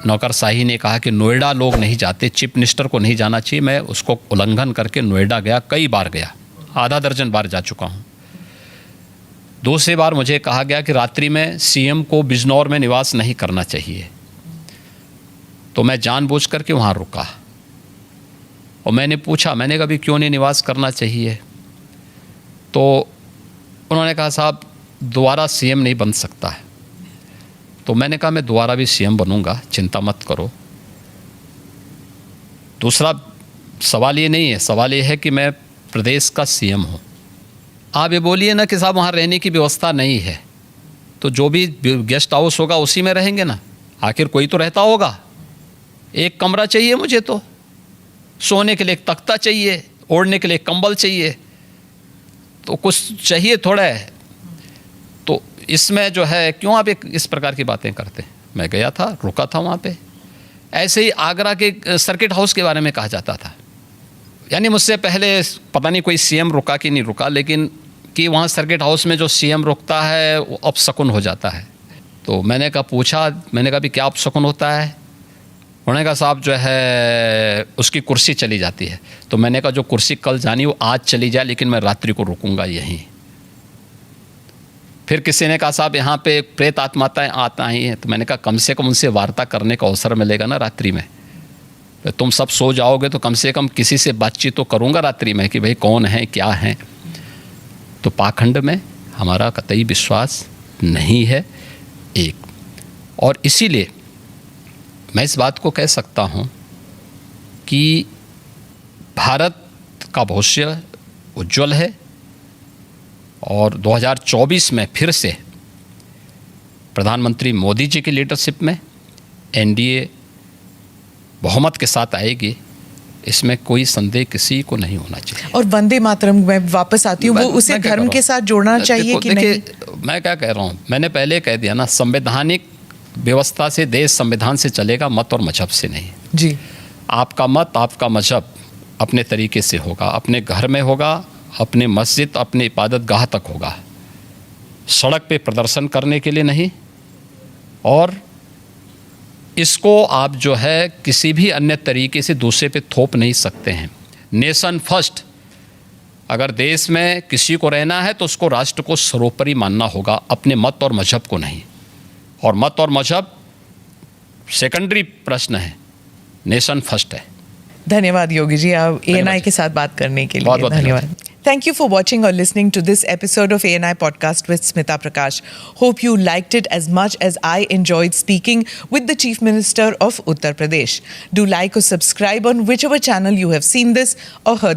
नौकरशाही ने कहा कि नोएडा लोग नहीं जाते, चीफ मिनिस्टर को नहीं जाना चाहिए, मैं उसको उल्लंघन करके नोएडा गया, कई बार गया, आधा दर्जन बार जा चुका हूँ। दूसरी बार मुझे कहा गया कि रात्रि में सीएम को बिजनौर में निवास नहीं करना चाहिए, तो मैं जानबूझ करके वहाँ रुका और मैंने पूछा, मैंने कहा भी क्यों नहीं निवास करना चाहिए? तो उन्होंने कहा, साहब दोबारा सीएम नहीं बन सकता है। तो मैंने कहा, मैं दोबारा भी सीएम बनूंगा, चिंता मत करो। दूसरा सवाल ये नहीं है, सवाल ये है कि मैं प्रदेश का सीएम हूँ। आप ये बोलिए ना कि साहब वहाँ रहने की व्यवस्था नहीं है, तो जो भी गेस्ट हाउस होगा उसी में रहेंगे ना, आखिर कोई तो रहता होगा। एक कमरा चाहिए मुझे, तो सोने के लिए एक तख्ता चाहिए, ओढ़ने के लिए एक कंबल चाहिए, तो कुछ चाहिए थोड़ा है। तो इसमें जो है, क्यों आप इस प्रकार की बातें करते हैं? मैं गया था, रुका था वहाँ पे। ऐसे ही आगरा के सर्किट हाउस के बारे में कहा जाता था, यानी मुझसे पहले पता नहीं कोई सीएम रुका कि नहीं रुका, लेकिन कि वहाँ सर्किट हाउस में जो सीएम रुकता है वो अपशकुन हो जाता है। तो मैंने कहा भी क्या अपशकुन होता है? उन्होंने कहा, साहब जो है उसकी कुर्सी चली जाती है। तो मैंने कहा, जो कुर्सी कल जानी वो आज चली जाए, लेकिन मैं रात्रि को रुकूंगा यहीं। फिर किसी ने कहा, साहब यहाँ पे प्रेत आत्माएं आई हैं। तो मैंने कहा, कम से कम उनसे वार्ता करने का अवसर मिलेगा ना रात्रि में। तुम सब सो जाओगे तो कम से कम किसी से बातचीत तो करूँगा रात्रि में कि भाई कौन है, क्या है। तो पाखंड में हमारा कतई विश्वास नहीं है एक, और इसीलिए मैं इस बात को कह सकता हूँ कि भारत का भविष्य उज्जवल है और 2024 में फिर से प्रधानमंत्री मोदी जी की लीडरशिप में एनडीए बहुमत के साथ आएगी इसमें कोई संदेह किसी को नहीं होना चाहिए। और वंदे मातरम में वापस आती हूँ, वो उसे मैं क्या धर्म कह के रहा साथ जोड़ना हूँ? चाहिए कि नहीं? देखिए, मैं क्या कह रहा हूँ, मैंने पहले कह दिया ना, संवैधानिक व्यवस्था से देश संविधान से चलेगा, मत और मजहब से नहीं। जी। आपका मत, आपका मजहब अपने तरीके से होगा, अपने घर में होगा, अपने मस्जिद, अपने इबादत गाह तक होगा, सड़क पे प्रदर्शन करने के लिए नहीं। और इसको आप जो है किसी भी अन्य तरीके से दूसरे पे थोप नहीं सकते हैं। नेशन फर्स्ट, अगर देश में किसी को रहना है तो उसको राष्ट्र को सर्वोपरि मानना होगा, अपने मत और मजहब को नहीं। और मत और मजहब सेकेंडरी प्रश्न है, नेशन फर्स्ट है। धन्यवाद योगी जी, आप ANI के साथ बात करने के लिए। बहुत बहुत धन्यवाद। Thank you for watching or listening to this episode of ANI podcast with Smita Prakash. Hope you liked it as much as I enjoyed speaking with the Chief Minister of Uttar Pradesh. Do like or subscribe on whichever channel you have seen this or heard